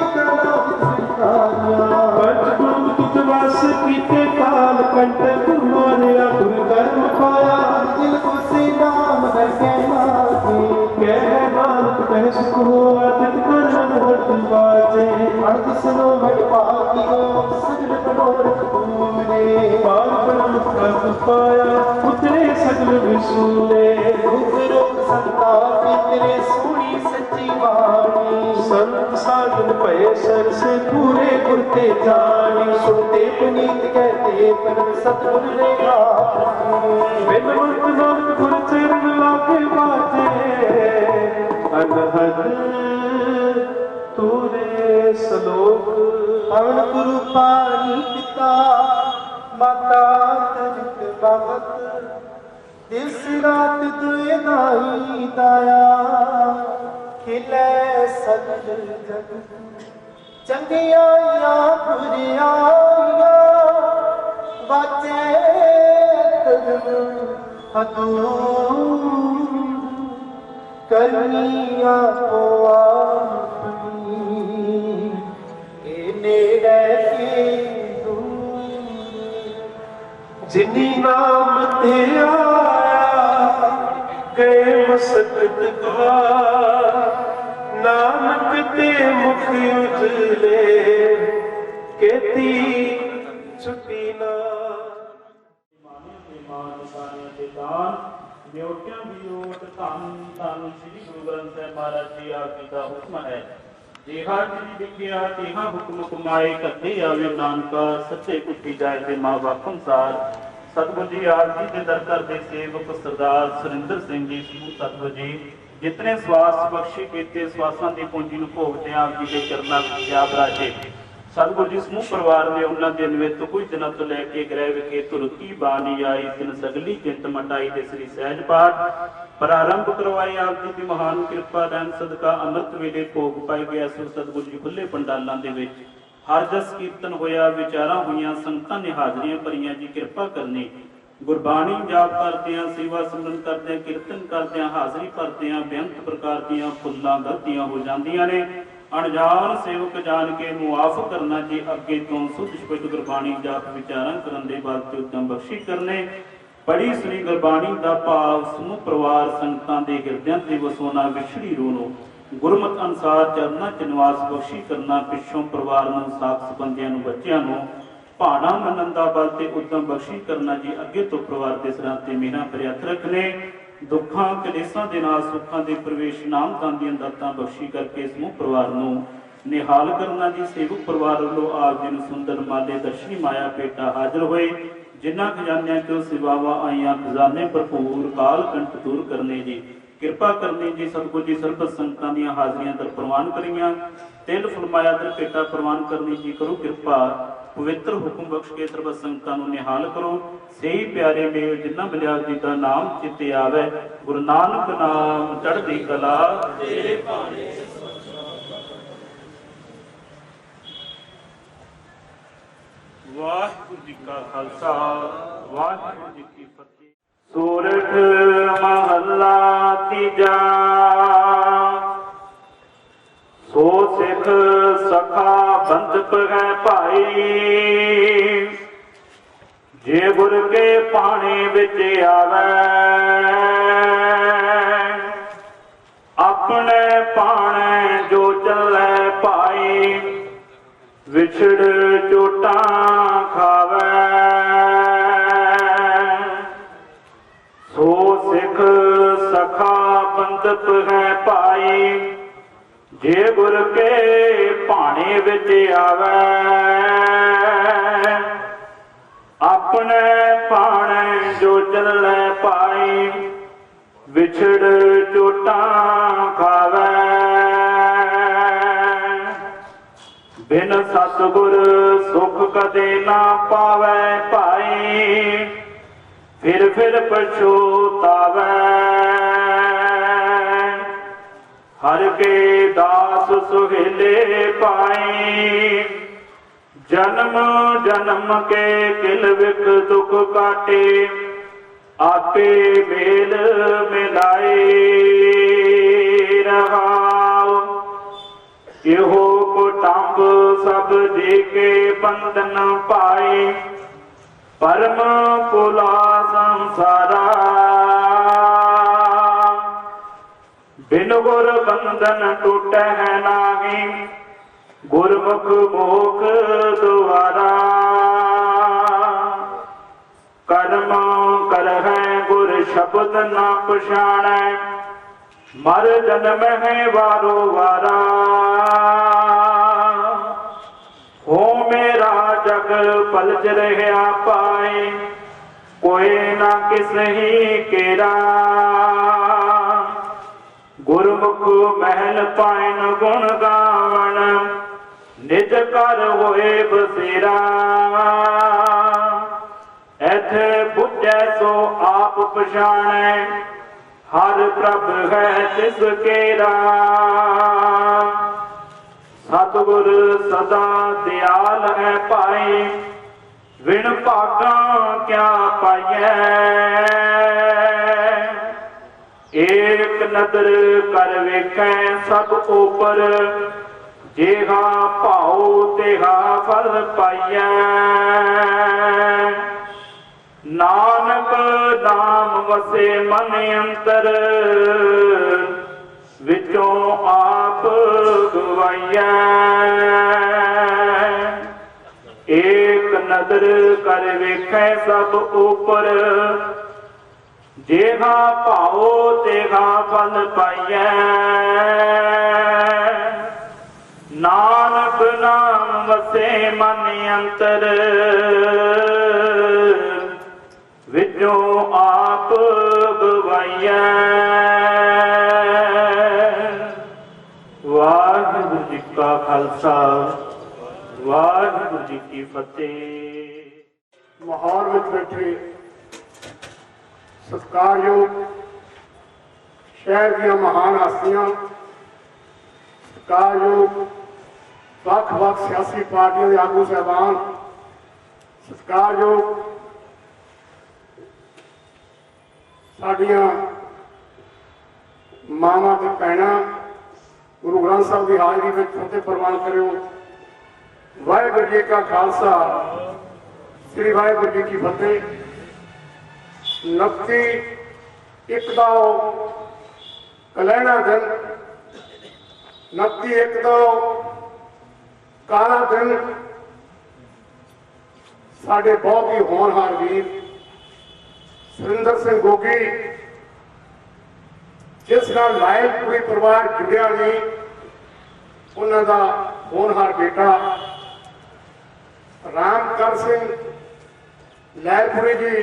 पंचभूत तुझ वास कीते काल कंटक मारिया। दुर्गम पाया दिल को से नाम करके मारे। कह नानक कह सुख हो आदित कर हट बाजे। अर्थ सुनो भट पाकियो सगल मनोरथ पूरे। पार ब्रह्म प्रभ पाया उतरे सगल विसूले। भूख रोग संताप तेरे सोनी सच्ची वाणी। संत साधन भय सर से पूरे गुरते जानी। सुनते पुनीत कहते पर सतगुर ने बिनवंत नानक गुर चरण लागे बाजे। अनहद तूरे सलोक पवन गुरु पानी पिता माता तनिक बाबत। दिस रात दुए दाई दाया खिले सगल जगत। चंगियाइया बुरियाइया बाचे हदूर करनिया को अपनी नेड़े की दूर। जिनी नाम ते आया गए मसकत द्वार। नानक ते मुख उजले केती छुट्टी ना। न्योटियां भी ओट धन धन श्री गुरु ग्रंथ साहिब महाराज जी आप जी का हुक्म है। जेहा जी लिखिया तेहा हुक्म कमाए कदे आवे नानका। सच्चे कुटी जाए ते मां बाप अनुसार। सतगुर जी आप जी के दर कर दे सेवक सरदार सुरिंदर सिंह जी समूह सतगुर जी जितने स्वास बख्शे कीते स्वासां दी पूंजी नूं भोगते आप जी के चरनां विच जा बराजे। सतगुर जी समूह परिवार ने उन्होंने दिन में कुछ दिनों तो लैके गृह विखे तुरकी बानी आई। दिन सगली चिंत मटाई दे श्री सहज पाठ प्रारंभ करवाए। आप जी की महान कृपा रहन सदका अमृत वेले भोग पाए गया। सुर सतगुर जी खुले पंडालों के विच हर जस कीर्तन होया विचारा हुई संगतां ने हाजरियां भरियां। जी कृपा करनी गुरबाणी जाप करदियां सेवा सिमरन करदियां कीर्तन करदियां हाजरी भरदियां बेअंत प्रकार दीयां फुल्लां गलतियां हो जांदियां ने। अणजान सेवक जान के मुआफ करना। जी अगे तो सुध स्पष्ट गुरबाणी जाप विचारा करन दे बाद ते उत्तम बख्शी करने। पढ़ी सुनी गुरबाणी दा भाव समूह परिवार संगतां दे हिरदियां ते वसोना विछड़ी रोनो। गुरमत अनुसार चरना च निवास बख्शी करना, पिछों परिवार नूं, साक संबंधियां नूं, बच्चियां नूं भाणा मनन दा बल ते उद्यम बख्शी करना जी। अगे तो परिवार के सिरां ते मेहरां भरे हत्थ रखने, दुखां कलेसां दे नाल सुखां दे प्रवेश नाम दान दीआं दातां बख्शी करके समूह परिवार नूं निहाल करना जी। सेवक परिवार वालों आप जी नूं सुंदर माले दर्शनी माया पेटा हाजिर होए, जिन्हां खजानियां चों सेवावां आईयां खजाने भरपूर काल कंठ दूर करने जी। किरपा करनी जी। सतगुर जी सरबत संगतां दीआं हाजरियां दर प्रवान करियां, तिल फुलमाया दर पेटा प्रवान करनी जी। करो किरपा पवित्र हुक्म बख्श के सरबत संगतां नूं निहाल करो। सही प्यारे मेल जिन्ना बलियाग जी का नाम चिते आवे, गुरु नानक नाम चढ़दी कला तेरे भाने। वाहिगुरू जी का खालसा, वाहिगुरू जी की फतेह। सूरठ महला तीजा, सो सिख सखा बंधप है भाई, जे गुर के पानी विच आवे, अपने पाने जो चले भाई, विछड़ चोटा खावे। सो सिख सखा बंधप है भाई, जे गुर के पानी विच आवे, अपने पाने जो चले पाई, विछड़ चोटा खावे। बिन सतगुर सुख कदे ना पावे भाई, फिर पछोतावे। हर के दास सुहेले पाई, जन्म जन्म के किल विख दुख काटे, आपे मेल मिलाए रहाओ। इहो कुटुंब सब जी के बंधन पाए, परम पुला संसारा। बिन गुर बंधन टूटे है नाही, गुरमुख मोख द्वारा। कर्म कर है गुर शब्द न पछाणै, मर जन्म है वारो वारा। हो मेरा जग पलज रहा पाए, कोई ना किस ही केरा। गुरमुख महल पाइन गुण गावण, निज कर होए बसेरा। एथे बुझै सो आप पछाणै, हर प्रभ है तिस केरा। सतगुर सदा दयाल है पाई, विण भागा क्या पाइए। एक नदर कर वेखै सब ऊपर, जेहा भाओ तेहा फल पाइए। नानक नाम वसे मन अंतर, विचों आप गवाइए। एक नदर कर वेखै सब ऊपर, जेहा भाओ तेहा फल पाइए। नानक नाम वसे मन अंतर, विचों आप गवाइए। वाहिगुरू जी का खालसा, वाहिगुरू जी की फतेह। माहौल में बैठे सत्कारयोग शहर दी महान हस्तियां, सत्कारयोग ਵੱਖ-ਵੱਖ सियासी पार्टियों के आगू साहबान, सत्कारयोग साडियां मावां ते भैणां, गुरु ग्रंथ साहब की हाजरी में फतेह प्रवान करो। वाहिगुरू जी का खालसा, श्री वाहिगुरू जी की फतेह। 29 का कलैना दिन 29/1 तो काला दिन साडे बहुत ही होनहार वीर सुरिंदर सिंह गोगी जिस नाल लायलपुरी परिवार जुड़िया नहीं उन्हां दा होनहार बेटा रामकर सिंह लायलपुरी जी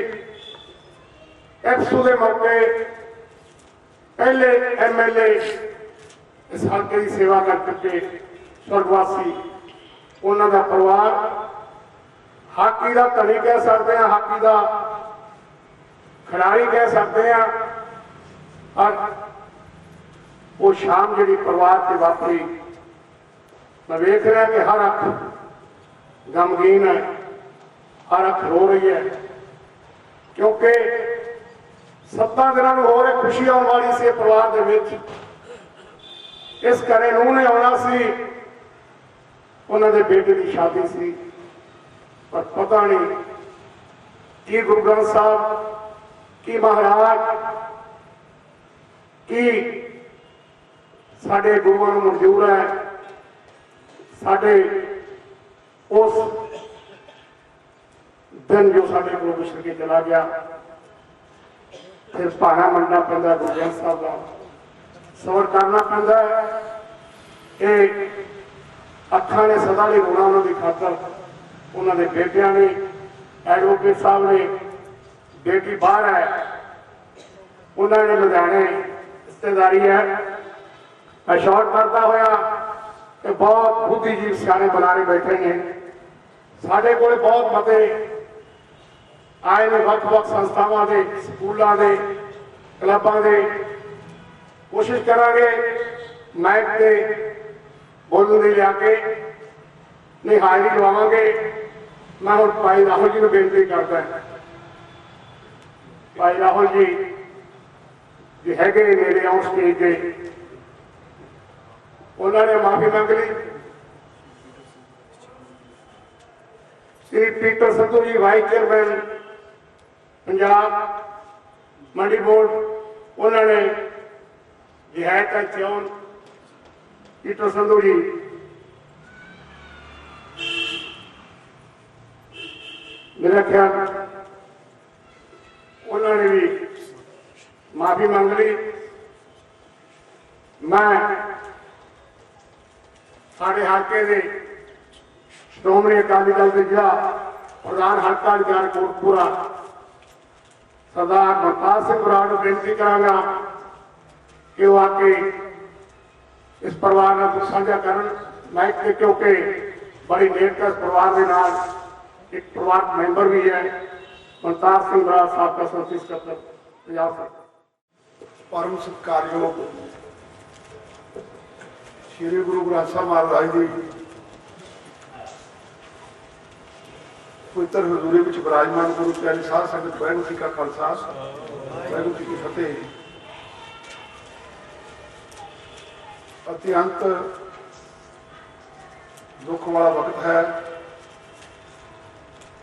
एफसू के मौके पहले MLA इस हल्के की सेवा कर चुके स्वर्गवासी उन्हों का परिवार हाकी का धनी कह सकते हैं, हाकी का खिलाड़ी कह सकते हैं। और वो शाम जी परिवार से वापरी मैं देख रहा कि हर अख गमगीन है, हर अख रो रही है, क्योंकि 7 दिनों हो रहे खुशी आने वाली से परिवार के विच इस घरे नूह ने आना सी, उन्होंने बेटे की शादी सी, पर पता नहीं कि गुरु ग्रंथ साहब की महाराज की साडे गुरुओं को मंजूर है, साडे उस दिन जो साडे को विछड़ के चला गया फिर भाना मनना पैंदा गुरु ग्रंथ साहब का सबर करना पैंदा है कि अखा ने सदा नहीं रोना उन्होंने खातर उन्होंने बेटिया ने एडवोकेट साहब ने बेटी बाहर है उन्होंने लुधियाने रिश्तेदारी है। मैं शॉर्ट करता होया कि बहुत बुद्धिजीवी सियाने बनाने बैठे हैं साढ़े को बहुत मते आए ने वक्-वक् संस्थावां दे स्कूलों के क्लबों के कोशिश करांगे माइक से बोलने दे लिया के नहीं हाजिरी लवावांगे। मैं हुण भाई राहुल जी को बेनती करता है, भाई राहुल जी जो है मेरे आउं स्टेज के उन्होंने माफी मंग ली। श्री पीटर संधू जी वाइस चेयरमैन पंजाब मंडी बोर्ड उन्होंने जिहाद का चौन पीटर संधू जी मेरा ख्याल उन्होंने भी माफी मांग ली। मैं साढ़े हल्के के श्रोमणी अकाली दल के जिला प्रधान हल्का अधिकारी कोटपुरा सरदार बलपाल सिंह बराड़ को बेनती करांगा कि वो आके इस परिवार का दुख साझा करन माइक के, क्योंकि बड़ी नेड़ता इस परिवार के नाल एक परिवार मैंबर भी है बलतार सिंह बराड़ साहब का संसदीय सकत्तर पंजाब सरकार। परम सत्कारयोग श्री गुरु ग्रंथ साहब महाराज जी पवित्र हजूरी में विराजमान गुरु प्यारी साध संगत वाहिगुरू जी का खालसा वाहिगुरू जी की फतेह। अत्यंत दुख वाला वक्त है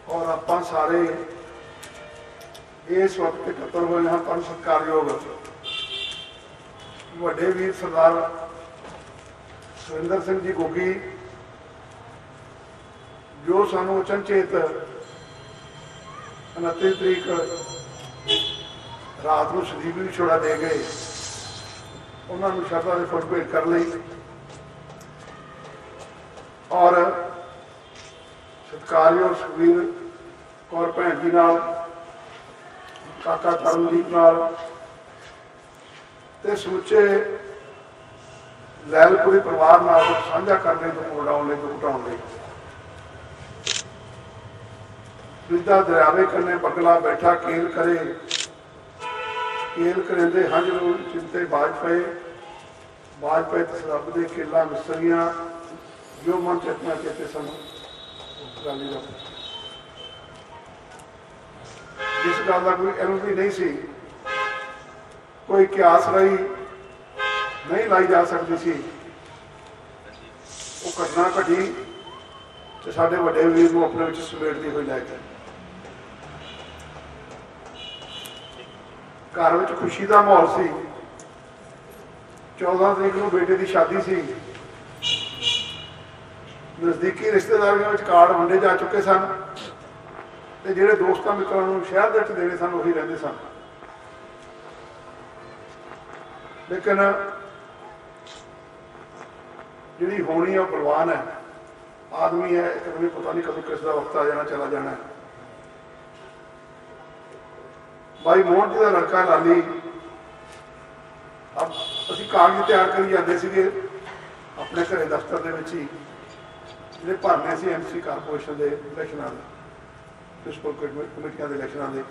और आप सारे इस वक्त इकट्ठे हुए हैं। परम सत्कारयोग वड्डे वीर सरदार सुरिंदर सिंह जी गोगी जो सानू अचनचेत 29 तरीक रात को शहीदी विछोड़ा दे गए, उन्होंने श्रद्धा के फुट भेंट कर ली और सत्कारयोग सुखबीर कौर भैन जी नाल काका तरनदीप नाल ते समूचे लैलपुरी परिवार नाल साझा करने दुख वडाउण दुख उठाउण विदा दरियावे कन्ने बगला बैठा केल करे केल करेंदे हंज नूं चिंते बाज पे तिस रब दे केला मिसरियां जो मन चेतना चेते सन गाली दा जिस गल का कोई इल्म भी नहीं सी, कोई क्यास रही नहीं लाई जा सकती सी, वो घटना घटी तो साढ़े वड्डे वीर को अपने समेटती हुई लै गए। घर में खुशी का माहौल सी। 14 तरीक को बेटे की शादी सी। ਨਜ਼ਦੀਕੀ ਰਿਸ਼ਤੇਦਾਰੀਆਂ ਵਿੱਚ ਕਾਰਡ ਵੰਡੇ ਜਾ ਚੁੱਕੇ ਸਨ ਤੇ ਜਿਹੜੇ ਦੋਸਤਾਂ ਮਿੱਤਰਾਂ ਨੂੰ ਸ਼ਹਿਰ ਦੇ ਵਿੱਚ ਦੇਣੇ ਸਨ ਉਹੀ ਰਹਿੰਦੇ ਸਨ। ਲੇਕਿਨ ਜਿਹੜੀ ਹੋਣੀ ਹੈ ਉਹ ਪ੍ਰਵਾਨ ਹੈ, ਆਦਮੀ ਹੈ, ਇੱਕ ਵੀ ਪਤਾ ਨਹੀਂ ਕਦੋਂ ਕਿਸ ਦਾ ਵਕਤ ਆ ਜਾਣਾ ਚਲਾ ਜਾਣਾ। ਭਾਈ ਮੋਹਨ ਜੀ ਦਾ ਲੜਕਾ ਲਾਲੀ, ਅਸੀਂ ਕਾਗਜ਼ ਤਿਆਰ ਕਰੀ ਜਾਂਦੇ ਸੀਗੇ ਆਪਣੇ ਘਰੇ ਦਫ਼ਤਰ ਦੇ ਵਿੱਚ ਹੀ, ਜਿਹੜੇ ਭਰਨੇ ਸੀ ਐਮਸੀ ਕਾਰਪੋਰੇਸ਼ਨ ਦੇ ਇਲੈਕਸ਼ਨਾਂ ਦੇ, ਮਿਊਨਿਸਪਲ ਕਮੇਟੀਆਂ ਦੇ ਇਲੈਕਸ਼ਨਾਂ ਦੇ।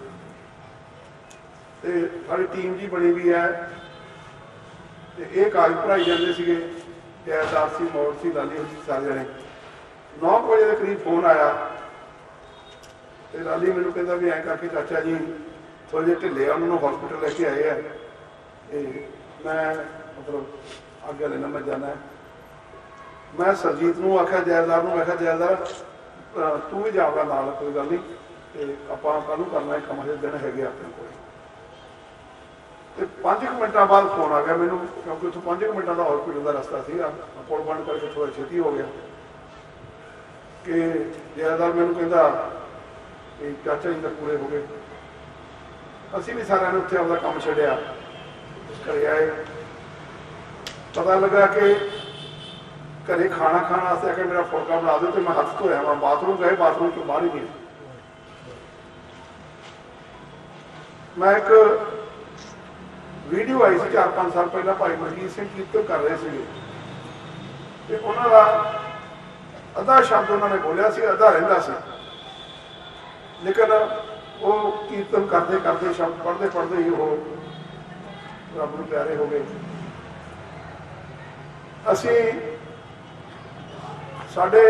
ਤੇ ਸਾਡੀ ਟੀਮ ਜੀ ਬਣੀ ਵੀ ਹੈ ਤੇ ਇਹ ਕਾਗਜ਼ ਭਰਾਈ ਜਾਂਦੇ ਸੀਗੇ। ਜੈਦਾਰ ਸੀ, ਮੌੜ ਸੀ, ਲਾਲੀ ਸੀ, ਸਾਰੇ ਜਣੇ। 9 ਵਜੇ ਦੇ ਕਰੀਬ ਫੋਨ ਆਇਆ ਤੇ ਲਾਲੀ ਮੈਨੂੰ ਕਹਿੰਦਾ ਵੀ ਐਂ ਕਰਕੇ ਚਾਚਾ ਜੀ ਥੋੜ੍ਹੇ ਜਿਹੇ ਢਿੱਲੇ ਆ, ਉਹਨਾਂ ਨੂੰ ਹਸਪੀਟਲ ਲੈ ਕੇ ਆਏ ਆ ਤੇ ਮੈਂ ਮਤਲਬ ਆਗਿਆ ਲੈਣਾ, ਮੈਂ ਜਾਣਾ। ਮੈਂ ਸਰਜੀਤ ਨੂੰ ਆਖਿਆ, ਜੈਲਦਾਰ ਨੂੰ, ਮੈਂ ਕਿਹਾ ਜੈਲਦਾਰ ਤੂੰ ਵੀ ਜਾਊਗਾ ਨਾਲ, ਕੋਈ ਗੱਲ ਨਹੀਂ, ਤੇ ਆਪਾਂ ਕੱਲ੍ਹ ਨੂੰ ਕਰਨਾ, ਇੱਕ ਕੰਮ ਦੇ ਦਿਨ ਹੈਗੇ ਆਪਣੇ ਕੋਲ। ਤੇ 5 ਮਿੰਟਾਂ ਬਾਅਦ ਫੋਨ ਆ ਗਿਆ ਮੈਨੂੰ, ਕਿਉਂਕਿ ਉੱਥੋਂ 5 ਮਿੰਟਾਂ ਦਾ ਹਸਪੀਟਲ ਦਾ ਰਸਤਾ ਸੀਗਾ। ਪੁਲ ਬੰਦ ਕਰਕੇ ਥੋੜ੍ਹਾ ਛੇਤੀ ਹੋ ਗਿਆ ਕਿ ਜੈਲਦਾਰ ਮੈਨੂੰ ਕਹਿੰਦਾ ਕਿ ਚਾਚਾ ਜੀ ਤਾਂ ਪੂਰੇ ਹੋ ਗਏ। ਅਸੀਂ ਵੀ ਸਾਰਿਆਂ ਨੇ ਉੱਥੇ ਆਪਦਾ ਕੰਮ ਛੱਡਿਆ, ਘਰੇ ਆਏ। ਪਤਾ ਲੱਗਾ ਕਿ ਘਰੇ ਖਾਣਾ ਖਾਣ ਵਾਸਤੇ ਆ ਕੇ ਮੇਰਾ ਫੁਲਕਾ ਬਣਾ ਦਿਓ ਤੇ ਮੈਂ ਹੱਥ ਧੋਇਆ। ਮੈਂ ਬਾਥਰੂਮ ਗਏ, ਬਾਥਰੂਮ ਤੋਂ ਬਾਹਰ ਹੀ ਨਹੀਂ। ਮੈਂ ਇੱਕ ਵੀਡੀਓ ਆਈ ਸੀ 4-5 ਸਾਲ ਪਹਿਲਾਂ, ਭਾਈ ਮਨਜੀਤ ਸਿੰਘ ਕੀਰਤਨ ਕਰ ਰਹੇ ਸੀਗੇ ਤੇ ਉਹਨਾਂ ਦਾ ਅੱਧਾ ਸ਼ਬਦ ਉਹਨਾਂ ਨੇ ਬੋਲਿਆ ਸੀ, ਅੱਧਾ ਰਹਿੰਦਾ ਸੀ। ਲੇਕਿਨ ਉਹ ਕੀਰਤਨ ਕਰਦੇ ਕਰਦੇ, ਸ਼ਬਦ ਪੜ੍ਹਦੇ ਪੜ੍ਹਦੇ ਹੀ ਉਹ ਰੱਬ ਨੂੰ ਪਿਆਰੇ ਹੋ ਗਏ। ਅਸੀਂ ਸਾਡੇ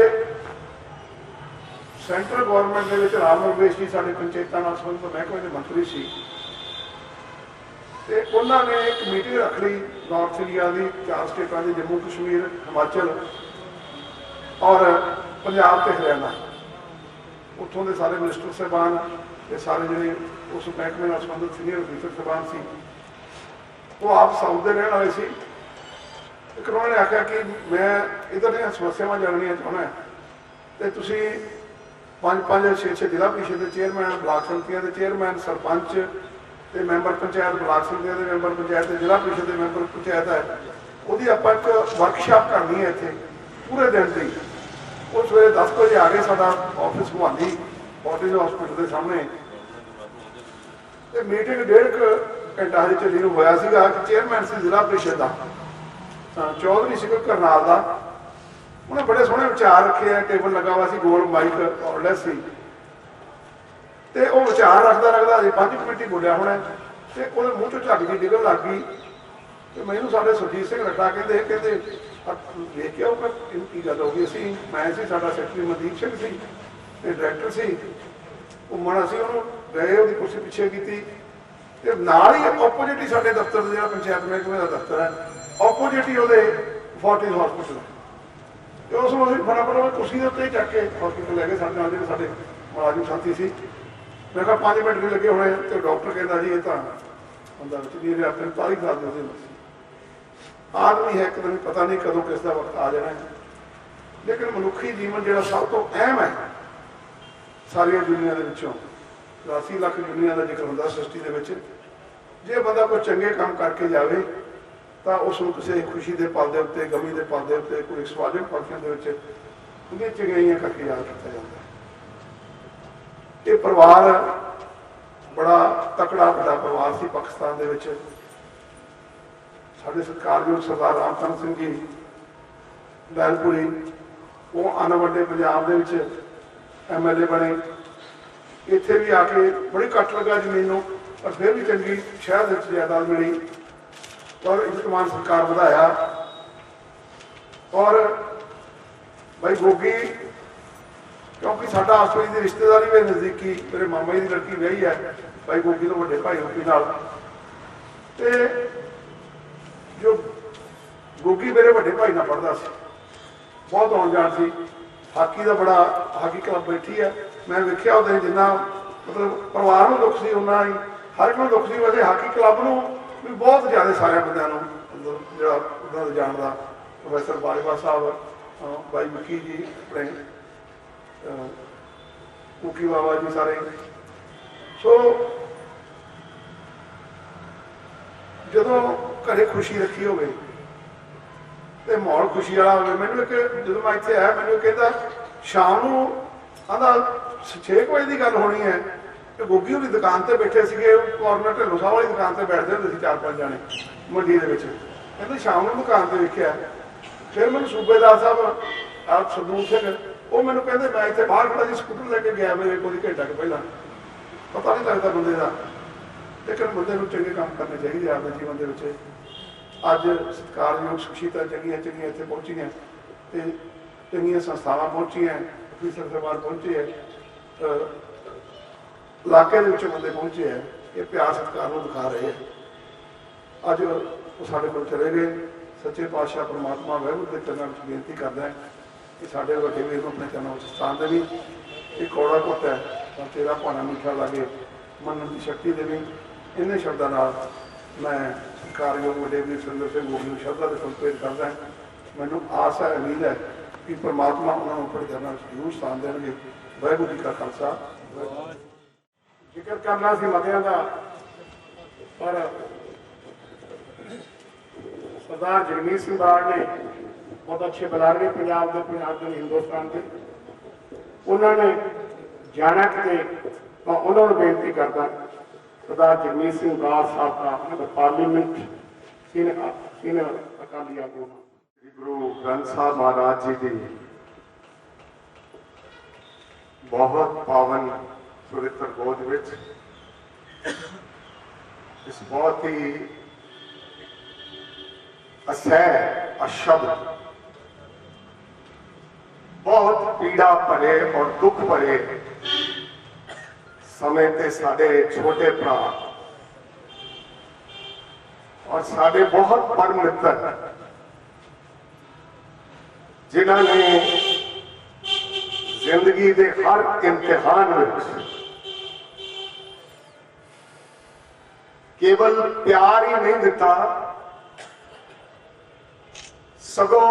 ਸੈਂਟਰਲ ਗਵਰਨਮੈਂਟ ਦੇ ਵਿੱਚ ਰਾਮ ਨਰਵੇਸ਼ ਜੀ ਸਾਡੇ ਪੰਚਾਇਤਾਂ ਨਾਲ ਸੰਬੰਧਿਤ ਮਹਿਕਮੇ ਦੇ ਮੰਤਰੀ ਸੀ ਤੇ ਉਹਨਾਂ ਨੇ ਇੱਕ ਮੀਟਿੰਗ ਰੱਖ ਲਈ ਨਾਰਥ ਇੰਡੀਆ ਦੀ 4 ਸਟੇਟਾਂ ਦੀ, ਜੰਮੂ ਕਸ਼ਮੀਰ, ਹਿਮਾਚਲ ਔਰ ਪੰਜਾਬ ਤੇ ਹਰਿਆਣਾ। ਉੱਥੋਂ ਦੇ ਸਾਰੇ ਮਿਨਿਸਟਰ ਸਾਹਿਬਾਨ ਤੇ ਸਾਰੇ ਜਿਹੜੇ ਉਸ ਮਹਿਕਮੇ ਨਾਲ ਸੰਬੰਧਿਤ ਸੀਨੀਅਰ ਅਫੀਸਰ ਸਾਹਿਬਾਨ ਸੀ, ਉਹ ਆਪ ਸਾਊਥ ਦੇ ਰਹਿਣ ਵਾਲੇ ਸੀ। ਇੱਕ ਉਹਨਾਂ ਨੇ ਆਖਿਆ ਕਿ ਮੈਂ ਇੱਧਰ ਦੀਆਂ ਸਮੱਸਿਆਵਾਂ ਜਾਣਨੀਆਂ ਚਾਹੁੰਦਾ ਤੇ ਤੁਸੀਂ 5-5, 6-6 ਜ਼ਿਲ੍ਹਾ ਪ੍ਰੀਸ਼ਦ ਦੇ ਚੇਅਰਮੈਨ, ਬਲਾਕ ਸਮਿਤੀਆਂ ਦੇ ਚੇਅਰਮੈਨ, ਸਰਪੰਚ ਤੇ ਮੈਂਬਰ ਪੰਚਾਇਤ, ਬਲਾਕ ਸਮਿਤੀਆਂ ਦੇ ਮੈਂਬਰ ਪੰਚਾਇਤ ਤੇ ਜ਼ਿਲ੍ਹਾ ਪ੍ਰੀਸ਼ਦ ਦੇ ਮੈਂਬਰ ਪੰਚਾਇਤ ਹੈ, ਉਹਦੀ ਆਪਾਂ ਇੱਕ ਵਰਕਸ਼ਾਪ ਕਰਨੀ ਹੈ ਇੱਥੇ ਪੂਰੇ ਦਿਨ ਦੀ। ਉਹ ਸਵੇਰੇ 10 ਵਜੇ ਆ ਗਏ, ਸਾਡਾ ਆਫਿਸ ਮੁਹਾਲੀ ਫੋਰਟਿਸ ਹਸਪੀਟਲ ਦੇ ਸਾਹਮਣੇ। ਤੇ ਮੀਟਿੰਗ 1.5 ਘੰਟਾ ਹਜੇ ਚੱਲੀ ਨੂੰ ਹੋਇਆ ਸੀਗਾ ਕਿ ਚੇਅਰਮੈਨ ਸੀ ਜ਼ਿਲ੍ਹਾ ਪ੍ਰੀਸ਼ਦ ਦਾ ਚੌਧਰੀ ਸੀ ਕਰਨਾਲ ਦਾ। ਉਹਨੇ ਬੜੇ ਸੋਹਣੇ ਵਿਚਾਰ ਰੱਖੇ ਆ, ਟੇਬਲ ਲੱਗਾ ਹੋਇਆ ਸੀ, ਗੋਲ ਮਾਈਕ ਆਰਡਰਲੈਸ ਸੀ ਤੇ ਉਹ ਵਿਚਾਰ ਰੱਖਦਾ ਅਜੇ 5 ਮਿੰਟ ਹੀ ਬੋਲਿਆ ਹੋਣਾ ਤੇ ਉਹਦੇ ਮੂੰਹ ਚੋਂ ਝੱਗ ਜੀ ਡਿੱਗਣ ਲੱਗ ਗਈ। ਤੇ ਮੈਨੂੰ ਸਾਡੇ ਸੁਰਜੀਤ ਸਿੰਘ ਰੱਟਾ ਕਹਿੰਦੇ ਵੇਖ ਕੇ ਆਊਗਾ ਕੀ ਗੱਲ ਹੋ ਗਈ। ਅਸੀਂ, ਮੈਂ ਸੀ, ਸਾਡਾ ਸੈਕਟਰੀ ਮਨਦੀਪ ਸਿੰਘ ਸੀ ਤੇ ਡਾਇਰੈਕਟਰ ਸੀ ਘੁੰਮਣ। ਅਸੀਂ ਉਹਨੂੰ ਗਏ, ਉਹਦੀ ਕੁਰਸੀ ਪਿੱਛੇ ਕੀਤੀ ਤੇ ਨਾਲ ਹੀ ਆਪੋਜਿਟ ਹੀ ਸਾਡੇ ਦਫ਼ਤਰ ਜਿਹੜਾ ਪੰਚਾਇਤ ਮਹਿਕਮੇ ਦਾ ਦਫ਼ਤਰ ਹੈ, ਆਪੋਜਿਟ ਹੀ ਉਹਦੇ ਫੋਰਟਿਸ ਹਸਪੀਟਲ। ਤੇ ਉਸ ਨੂੰ ਅਸੀਂ ਫਟਾਫਟ ਕੁਰਸੀ ਦੇ ਉੱਤੇ ਚੱਕ ਕੇ ਹਸਪੀਟਲ ਲੈ ਗਏ। ਸਾਡੇ ਨਾਲ ਜਿਹੜੇ ਸਾਡੇ ਮੁਲਾਜ਼ਮ ਸਾਥੀ ਸੀ, ਮੈਂ ਕਿਹਾ 5 ਮਿੰਟ ਨਹੀਂ ਲੱਗੇ ਹੋਣੇ ਤੇ ਡਾਕਟਰ ਕਹਿੰਦਾ ਜੀ ਇਹ ਤਾਂ ਬੰਦਾ ਵਿੱਚ ਨਹੀਂ ਰਿਹਾ, 45 ਸਾਲ ਦੇ ਉਹਦੇ ਆਦਮੀ ਹੈ, ਇੱਕਦਮ ਪਤਾ ਨਹੀਂ ਕਦੋਂ ਕਿਸ ਦਾ ਵਕਤ ਆ ਜਾਣਾ ਹੈ। ਲੇਕਿਨ ਮਨੁੱਖੀ ਜੀਵਨ ਜਿਹੜਾ ਸਭ ਤੋਂ ਅਹਿਮ ਹੈ ਸਾਰੀਆਂ ਦੁਨੀਆਂ ਦੇ ਵਿੱਚੋਂ, 84 ਲੱਖ ਦੁਨੀਆਂ ਦਾ ਜ਼ਿਕਰ ਹੁੰਦਾ ਸ੍ਰਿਸ਼ਟੀ ਦੇ ਵਿੱਚ। ਜੇ ਬੰਦਾ ਕੋਈ ਚੰਗੇ ਕੰਮ ਕਰਕੇ ਜਾਵੇ ਤਾਂ ਉਸ ਨੂੰ ਕਿਸੇ ਖੁਸ਼ੀ ਦੇ ਪਲ ਦੇ ਉੱਤੇ, ਗਮੀ ਦੇ ਪਲ ਦੇ ਉੱਤੇ, ਕੋਈ ਸਵਾਗਤ ਫੰਕਸ਼ਨ ਦੇ ਵਿੱਚ ਉਹਦੀਆਂ ਚੰਗਿਆਈਆਂ ਕਰਕੇ ਯਾਦ ਕੀਤਾ ਜਾਂਦਾ। ਇਹ ਪਰਿਵਾਰ ਬੜਾ ਤਕੜਾ ਵੱਡਾ ਪਰਿਵਾਰ ਸੀ ਪਾਕਿਸਤਾਨ ਦੇ ਵਿੱਚ। ਸਾਡੇ ਸਤਿਕਾਰਯੋਗ ਸਰਦਾਰ ਰਾਮਚੰਦਰ ਸਿੰਘ ਜੀ ਬੈਲਪੁਰੀ, ਉਹ ਆਉਣ ਵੱਡੇ ਪੰਜਾਬ ਦੇ ਵਿੱਚ MLA ਬਣੇ। ਇੱਥੇ ਵੀ ਆ ਕੇ ਬੜੀ ਘੱਟ ਲੱਗਾ ਜ਼ਮੀਨ ਨੂੰ, ਪਰ ਫਿਰ ਵੀ ਚੰਗੀ ਸ਼ਹਿਰ ਦੇ ਵਿੱਚ ਜਾਇਦਾਦ ਮਿਲੀ ਔਰ ਇੱਜ਼ਤਮਾਨ ਸਰਕਾਰ ਵਧਾਇਆ। ਔਰ ਭਾਈ ਗੋਗੀ, ਕਿਉਂਕਿ ਸਾਡਾ ਆਪਸ ਦੀ ਰਿਸ਼ਤੇਦਾਰੀ ਵੀ ਨਜ਼ਦੀਕੀ, ਮੇਰੇ ਮਾਮਾ ਜੀ ਦੀ ਲੜਕੀ ਵਿਆਹੀ ਹੈ ਭਾਈ ਗੋਗੀ ਤੋਂ ਵੱਡੇ ਭਾਈ ਹੋਪੀ ਨਾਲ। ਤੇ ਜੋ ਗੋਗੀ ਮੇਰੇ ਵੱਡੇ ਭਾਈ ਨਾਲ ਪੜ੍ਹਦਾ ਸੀ, ਬਹੁਤ ਆਉਣ ਜਾਣ ਸੀ। ਹਾਕੀ ਦਾ ਬੜਾ, ਹਾਕੀ ਕਲੱਬ ਬੈਠੀ ਹੈ, ਮੈਂ ਵੇਖਿਆ ਉਹਦੇ ਜਿੰਨਾ ਮਤਲਬ ਪਰਿਵਾਰ ਨੂੰ ਦੁੱਖ ਸੀ ਉਹਨਾਂ ਹੀ ਹਰ ਇੱਕ ਨੂੰ ਦੁੱਖ ਸੀ। ਵੈਸੇ ਹਾਕੀ ਕਲੱਬ ਨੂੰ ਵੀ ਬਹੁਤ ਜ਼ਿਆਦਾ ਸਾਰਿਆਂ ਬੰਦਿਆਂ ਨੂੰ ਜਿਹੜਾ ਉਹਨਾਂ ਦਾ ਜਾਣਦਾ, ਪ੍ਰੋਫੈਸਰ ਬਾਜਵਾ ਸਾਹਿਬ, भाई विक्की जी अपने कुकी बाबा जी सारे। सो ਜਦੋਂ ਘਰੇ ਖੁਸ਼ੀ ਰੱਖੀ ਹੋਵੇ ਤੇ ਮਾਹੌਲ ਖੁਸ਼ੀ ਵਾਲਾ ਹੋਵੇ। ਮੈਨੂੰ ਇੱਕ ਜਦੋਂ ਮੈਂ ਇੱਥੇ ਆਇਆ ਮੈਨੂੰ ਕਹਿੰਦਾ ਸ਼ਾਮ ਨੂੰ ਆਂਦਾ 6 ਵਜੇ ਦੀ ਗੱਲ ਹੋਣੀ ਹੈ ਕਿ ਗੋਗੀ ਉਹਦੀ ਦੁਕਾਨ ਤੇ ਬੈਠੇ ਸੀਗੇ, ਕੋਰਨਰ ਢਿੱਲੋਂ ਸਾਹਿਬ ਵਾਲੀ ਦੁਕਾਨ ਤੇ ਬੈਠਦੇ ਹੁੰਦੇ ਸੀ 4-5 ਜਾਣੇ ਮੰਡੀ ਦੇ ਵਿੱਚ। ਕਹਿੰਦੇ ਸ਼ਾਮ ਨੂੰ ਦੁਕਾਨ ਤੇ ਵੇਖਿਆ। ਫਿਰ ਮੈਨੂੰ ਸੂਬੇਦਾਰ ਸਾਹਿਬ ਆਪ ਸਰਦੂਲ ਸਿੰਘ ਉਹ ਮੈਨੂੰ ਕਹਿੰਦੇ ਮੈਂ ਇੱਥੇ ਬਾਹਰ ਖੜਾ ਸੀ, ਸਕੂਟਰ ਲੈ ਕੇ ਗਿਆ ਮੇਰੇ ਕੋਲ ਘੰਟਾ ਕੁ ਪਹਿਲਾਂ। ਪਤਾ ਨਹੀਂ ਲੱਗਦਾ ਬੰਦੇ ਦਾ, ਲੇਕਿਨ ਬੰਦੇ ਨੂੰ ਚੰਗੇ ਕੰਮ ਕਰਨੇ ਚਾਹੀਦੇ ਆਪਣੇ ਜੀਵਨ ਦੇ ਵਿੱਚ। ਅੱਜ ਸਤਿਕਾਰਯੋਗ ਸ਼ਖਸੀਅਤਾਂ ਚੰਗੀਆਂ ਇੱਥੇ ਪਹੁੰਚੀਆਂ ਤੇ ਚੰਗੀਆਂ ਸੰਸਥਾਵਾਂ ਪਹੁੰਚੀਆਂ, ਅਫੀਸਰ ਸਾਹਿਬਾਨ ਪਹੁੰਚੇ ਹੈ, ਇਲਾਕੇ ਦੇ ਵਿੱਚੋਂ ਬੰਦੇ ਪਹੁੰਚੇ ਹੈ। ਇਹ ਪਿਆਰ ਸਤਿਕਾਰ ਨੂੰ ਦਿਖਾ ਰਹੇ ਹੈ। ਅੱਜ ਉਹ ਸਾਡੇ ਕੋਲ ਚਲੇ ਗਏ। ਸੱਚੇ ਪਾਤਸ਼ਾਹ ਪਰਮਾਤਮਾ ਵਾਹਿਗੁਰੂ ਦੇ ਚਰਨਾਂ ਵਿੱਚ ਬੇਨਤੀ ਕਰਦਾ ਹੈ ਕਿ ਸਾਡੇ ਵੱਡੇ ਵੀਰ ਨੂੰ ਆਪਣੇ ਚਰਨਾਂ ਵਿੱਚ ਸਥਾਨ ਦੇਵੀਂ। ਇਹ ਕੌੜਾ ਘੁੱਟ ਹੈ ਤਾਂ ਤੇਰਾ ਭਾਣਾ ਮਿੱਠਾ ਲਾਗੇ ਮੰਨਣ ਦੀ ਸ਼ਕਤੀ ਦੇਵੀਂ। ਇੰਨੇ ਸ਼ਬਦਾਂ ਨਾਲ ਮੈਂ ਸਤਿਕਾਰਯੋਗ ਵੱਡੇ ਵੀਰ ਸੁਰਿੰਦਰ ਸਿੰਘ ਗੋਗੀ ਨੂੰ ਸ਼ਬਦਾਂ ਦੇ ਸੰਪੇਤ ਕਰਦਾ ਹਾਂ। ਮੈਨੂੰ ਆਸ ਹੈ, ਉਮੀਦ ਹੈ ਕਿ ਪਰਮਾਤਮਾ ਉਹਨਾਂ ਨੂੰ ਆਪਣੇ ਚਰਨਾਂ ਵਿੱਚ ਜ਼ਰੂਰ ਸਥਾਨ ਦੇਣਗੇ। ਵਾਹਿਗੁਰੂ ਜੀ ਕਾ ਖਾਲਸਾ। ਜ਼ਿਕਰ ਕਰਨਾ ਸੀ ਮਤਿਆਂ ਦਾ, ਪਰ ਸਰਦਾਰ ਜਗਮੀਤ ਸਿੰਘ ਬਰਾੜ ਨੇ ਬਹੁਤ ਅੱਛੇ ਬੁਲਾਰੇ ਪੰਜਾਬ ਦੇ ਹਿੰਦੁਸਤਾਨ ਦੇ, ਉਹਨਾਂ ਨੇ ਜਾਣਾ ਕਿਤੇ ਤਾਂ ਉਹਨਾਂ ਨੂੰ ਬੇਨਤੀ ਕਰਦਾ ਸਰਦਾਰ ਜਗਮੀਤ ਸਿੰਘ ਬਰਾੜ ਸਾਹਿਬ ਦਾ ਪਾਰਲੀਮੈਂਟ ਸੀਨੀਅਰ ਅਕਾਲੀ ਆਗੂ ਗੁਰੂ ਗ੍ਰੰਥ ਸਾਹਿਬ ਮਹਾਰਾਜ ਜੀ ਦੀ ਬਹੁਤ ਪਾਵਨ ਪਵਿੱਤਰ ਗੋਦ ਵਿੱਚ ਇਸ ਬਹੁਤ ਹੀ असह अशब्द बहुत पीड़ा भरे और दुख भरे समय ते साडे छोटे भरा और साडे बहुत पर मित्र जिन्होंने जिंदगी के हर इम्तिहान में केवल प्यार ही नहीं दिता सगों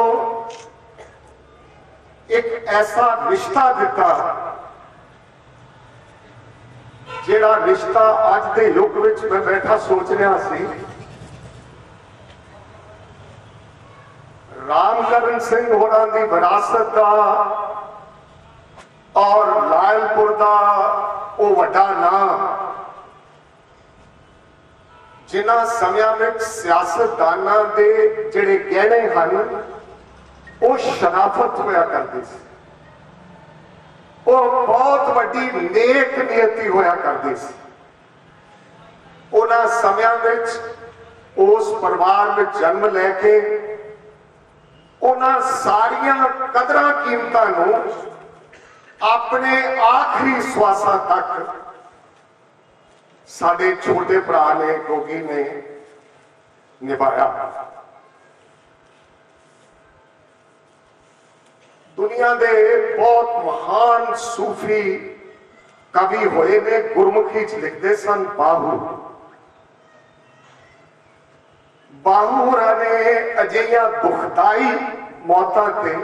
एक ऐसा रिश्ता दिता जिहड़ा रिश्ता अज के युग विच मैं बैठा सोच रहा सी। रामचरण सिंह होरां दी विरासत का और लायलपुर का वो वड्डा नाम जिन्हां समयां विच सियासतदानां दे जिहड़े गहने हन वो शराफत होया करदी सी, वो बहुत वड्डी नेक नियति होया करदी सी। उन्हां समयां विच उस परिवार में जन्म लैके उन्हां सारियां कदरां कीमतां नूं अपने आखिरी श्वासां तक साडे छोटे भरा ने गोगी ने निभाया। दुनिया दे बहुत महान सूफी कवि होए ने गुरमुखी च लिखते सन बाहू होरां ने अजिहियां दुखदाई मौतां ते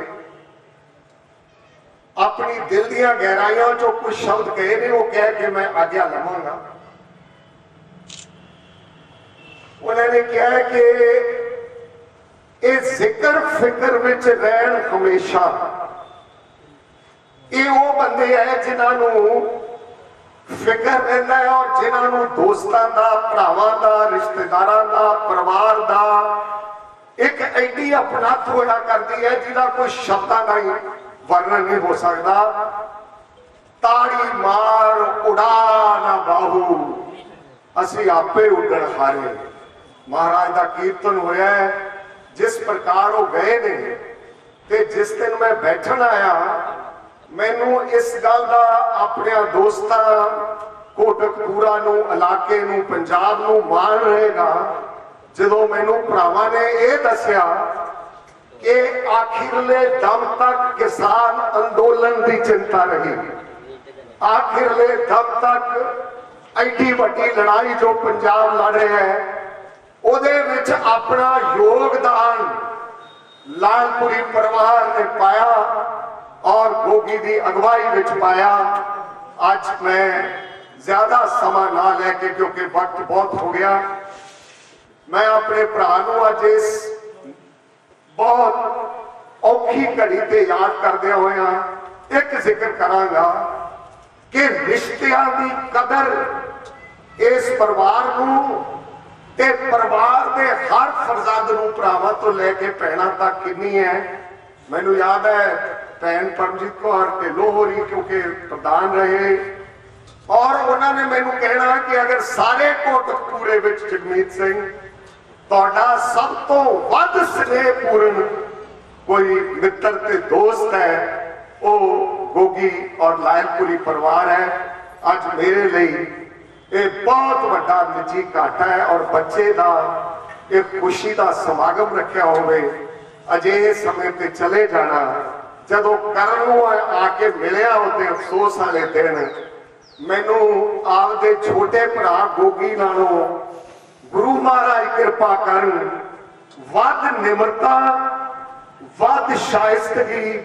अपनी दिल दियां गहराइयां चो कुछ शब्द कहे ने, वो कह के मैं आज्ञा लवांगा। उन्होंने कहा कि ये जिक्र फिक्र विच रहन हमेशा ये वो बंदे है जिन्होंने फिक्र रहता है और जिन्होंने दोस्तों का भरावां का रिश्तेदारां का परिवार का एक एडी अपनात होया करती है जिहदा कोई शब्दां नहीं वर्णन नहीं हो सकता। ताड़ी मार उड़ा ना बाहू असी आपे उड़न हारे। महाराज का कीर्तन होया है, जिस प्रकार वो गए ने ते जिस दिन मैं बैठन आया मैनू इस गल का अपने दोस्तों कोटकपूरा नू इलाके नू पंजाब नू मान रहेगा जदों मैनू भरावां ने यह दसिया कि आखिरले दम तक किसान अंदोलन की चिंता रही, आखिरले दम तक एडी वड्डी लड़ाई जो पंजाब लड़ रहा है उहदे विच अपना योगदान ਲਾਲਪੁਰੀ ਪਰਿਵਾਰ ਨੇ ਪਾਇਆ ਔਰ ਗੋਗੀ ਦੀ ਅਗਵਾਈ ਵਿੱਚ ਪਾਇਆ। ਅੱਜ ਮੈਂ ਜ਼ਿਆਦਾ ਸਮਾਂ ਨਾ ਲੈ ਕੇ, ਕਿਉਂਕਿ ਵਕਤ ਬਹੁਤ ਹੋ ਗਿਆ, ਮੈਂ ਆਪਣੇ ਭਰਾ ਨੂੰ ਅੱਜ ਇਸ ਬਹੁਤ ਔਖੀ ਘੜੀ ਤੇ ਯਾਦ ਕਰਦਿਆਂ ਹੋਇਆਂ ਇੱਕ ਜ਼ਿਕਰ ਕਰਾਂਗਾ ਕਿ ਰਿਸ਼ਤਿਆਂ ਦੀ ਕਦਰ ਇਸ ਪਰਿਵਾਰ ਨੂੰ ਤੇ ਪਰਿਵਾਰ ਦੇ ਹਰ ਫਰਜ਼ੰਦ ਨੂੰ, ਭਰਾਵਾਂ ਤੋਂ ਲੈ ਕੇ ਭੈਣਾਂ ਤੱਕ ਕਿੰਨੀ ਹੈ। ਮੈਨੂੰ ਯਾਦ ਹੈ ਭੈਣ ਪਰਮਜੀਤ ਕੌਰ ਤੇ ਲੋਹਰੀ, ਕਿਉਂਕਿ ਪ੍ਰਧਾਨ ਰਹੇ, ਔਰ ਉਹਨਾਂ ਨੇ ਮੈਨੂੰ ਕਹਿਣਾ ਕਿ ਅਗਰ ਸਾਰੇ ਕੋਟਕਪੂਰੇ ਵਿੱਚ ਜਗਮੀਤ ਸਿੰਘ ਤੁਹਾਡਾ ਸਭ ਤੋਂ ਵੱਧ ਸਨੇਹਪੂਰਨ ਕੋਈ ਮਿੱਤਰ ਤੇ ਦੋਸਤ ਹੈ, ਉਹ ਗੋਗੀ ਔਰ ਲਾਇਲਪੁਰੀ ਪਰਿਵਾਰ ਹੈ। ਅੱਜ ਮੇਰੇ ਲਈ ਇਹ ਬਹੁਤ ਵੱਡਾ ਨਿੱਜੀ ਘਾਟਾ ਹੈ ਔਰ ਬੱਚੇ ਦਾ ਇਹ ਖੁਸ਼ੀ ਦਾ ਸਮਾਗਮ ਰੱਖਿਆ ਹੋਵੇ, ਅਜਿਹੇ ਸਮੇਂ ਤੇ ਚਲੇ ਜਾਣਾ। ਜਦੋਂ ਕਰਨ ਨੂੰ ਆ ਕੇ ਮਿਲਿਆ ਉਹਦੇ ਅਫਸੋਸ ਵਾਲੇ ਦਿਨ, ਮੈਨੂੰ ਆਪਦੇ ਛੋਟੇ ਭਰਾ ਗੋਗੀ ਨਾਲੋਂ ਗੁਰੂ ਮਹਾਰਾਜ ਕਿਰਪਾ ਕਰਨ ਵੱਧ ਨਿਮਰਤਾ, ਵੱਧ ਸ਼ਾਇਸਤਗੀ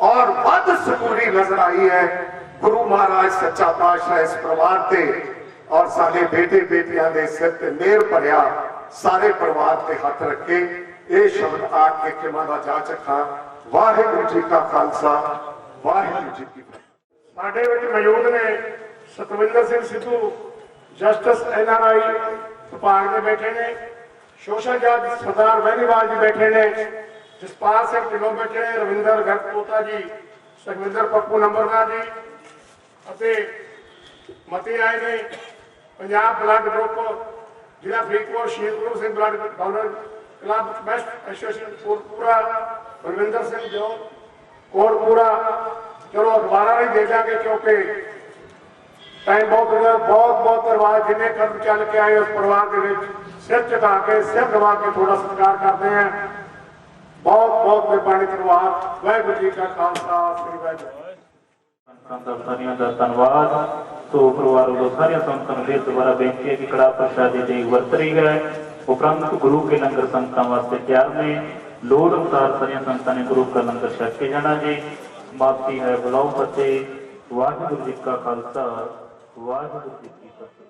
ਔਰ ਵੱਧ ਸਕੂਰੀ ਨਜ਼ਰ ਆਈ ਹੈ। ਗੁਰੂ ਮਹਾਰਾਜ ਸੱਚਾ ਪਾਤਸ਼ਾਹ ਇਸ ਪਰਿਵਾਰ ਤੇ ਔਰ ਸਾਡੇ ਬੇਟੇ ਬੇਟੀਆਂ ਦੇ ਸਿਰ ਤੇ ਮਿਹਰ ਭਰਿਆ ਸਾਰੇ ਪਰਿਵਾਰ ਤੇ ਹੱਥ ਰੱਖੇ। ਇਹ ਸ਼ਬਦ ਆ ਕੇ ਖਿਮਾ ਦਾ ਜਾ ਚੱਖਾਂ। ਵਾਹਿਗੁਰੂ ਜੀ ਕਾ ਖਾਲਸਾ, ਵਾਹਿਗੁਰੂ ਜੀ ਕੀ ਫਤਿਹ। ਸਾਡੇ ਵਿੱਚ ਮੌਜੂਦ ਨੇ ਸਤਵਿੰਦਰ ਸਿੰਘ ਸਿੱਧੂ, ਜਸਟਿਸ NRI ਵਿਭਾਗ ਦੇ ਬੈਠੇ ਨੇ, ਸੋਸ਼ਲ ਜੱਜ ਸਰਦਾਰ ਵੈਨੀਵਾਲ ਜੀ ਬੈਠੇ ਨੇ, ਜਸਪਾਲ ਸਿੰਘ ਢਿੱਲੋਂ ਬੈਠੇ ਨੇ, ਰਵਿੰਦਰ ਗਰਪੋਤਾ ਜੀ, ਸੁਖਵਿੰਦਰ ਪੱਪੂ ਨੰਬਰਦਾਰ ਜੀ ਅਤੇ ਮਤੇ ਆਏ ਨੇ ਪੰਜਾਬ ਬਲੱਡ ਗਰੁੱਪ ਜ਼ਿਲ੍ਹਾ Faridkot, Shaheed Guru Singh blood donor club best association Kotkapura, Balwinder Singh ਜੋ ਕੋਟਪੂਰਾ। ਚਲੋ ਅਖਬਾਰਾਂ ਨਹੀਂ ਦੇ ਜਾਗੇ ਕਿਉਂਕਿ ਟਾਈਮ ਬਹੁਤ ਹੋ ਗਿਆ। ਬਹੁਤ ਬਹੁਤ ਧੰਨਵਾਦ ਜਿੰਨੇ ਕਦਮ ਚੱਲ ਕੇ ਆਏ ਉਸ ਪਰਿਵਾਰ ਦੇ ਵਿੱਚ ਸਿਰ ਝੁਕਾ ਕੇ, ਸਿਰ ਦਬਾ ਕੇ ਥੋੜਾ ਸਤਿਕਾਰ ਕਰਦੇ ਹਾਂ। ਬਹੁਤ ਬਹੁਤ ਮਿਹਰਬਾਨੀ, ਧੰਨਵਾਦ। ਵਾਹਿਗੁਰੂ ਜੀ ਕਾ ਖਾਲਸਾ, ਸ੍ਰੀ ਵਾਹਿਗੁਰੂ। ਸੰਤਾਂ ਸਾਰਿਆਂ ਦਾ ਧੰਨਵਾਦ। ਸੋ ਪਰਿਵਾਰ ਵੱਲੋਂ ਸਾਰੀਆਂ ਸੰਗਤਾਂ ਨੂੰ ਫਿਰ ਦੁਬਾਰਾ ਬੇਨਤੀ ਹੈ ਕਿ ਕੜਾ ਪ੍ਰਸ਼ਾਦ ਦੀ ਵਰਤ ਰਹੀ ਹੈ, ਉਪਰੰਤ ਗੁਰੂ ਕੇ ਲੰਗਰ ਸੰਗਤਾਂ ਵਾਸਤੇ ਤਿਆਰ ਨੇ। ਲੋੜ ਅਨੁਸਾਰ ਸਾਰੀਆਂ ਸੰਗਤਾਂ ਨੇ ਗੁਰੂ ਕਾ ਲੰਗਰ ਛਕ ਕੇ ਜਾਣਾ ਜੀ। ਸਮਾਪਤੀ ਹੈ। ਬੁਲਾਓ ਫਤਿਹ। ਵਾਹਿਗੁਰੂ ਜੀ ਕਾ ਖਾਲਸਾ, ਵਾਹਿਗੁਰੂ ਜੀ ਕੀ ਫਤਿਹ।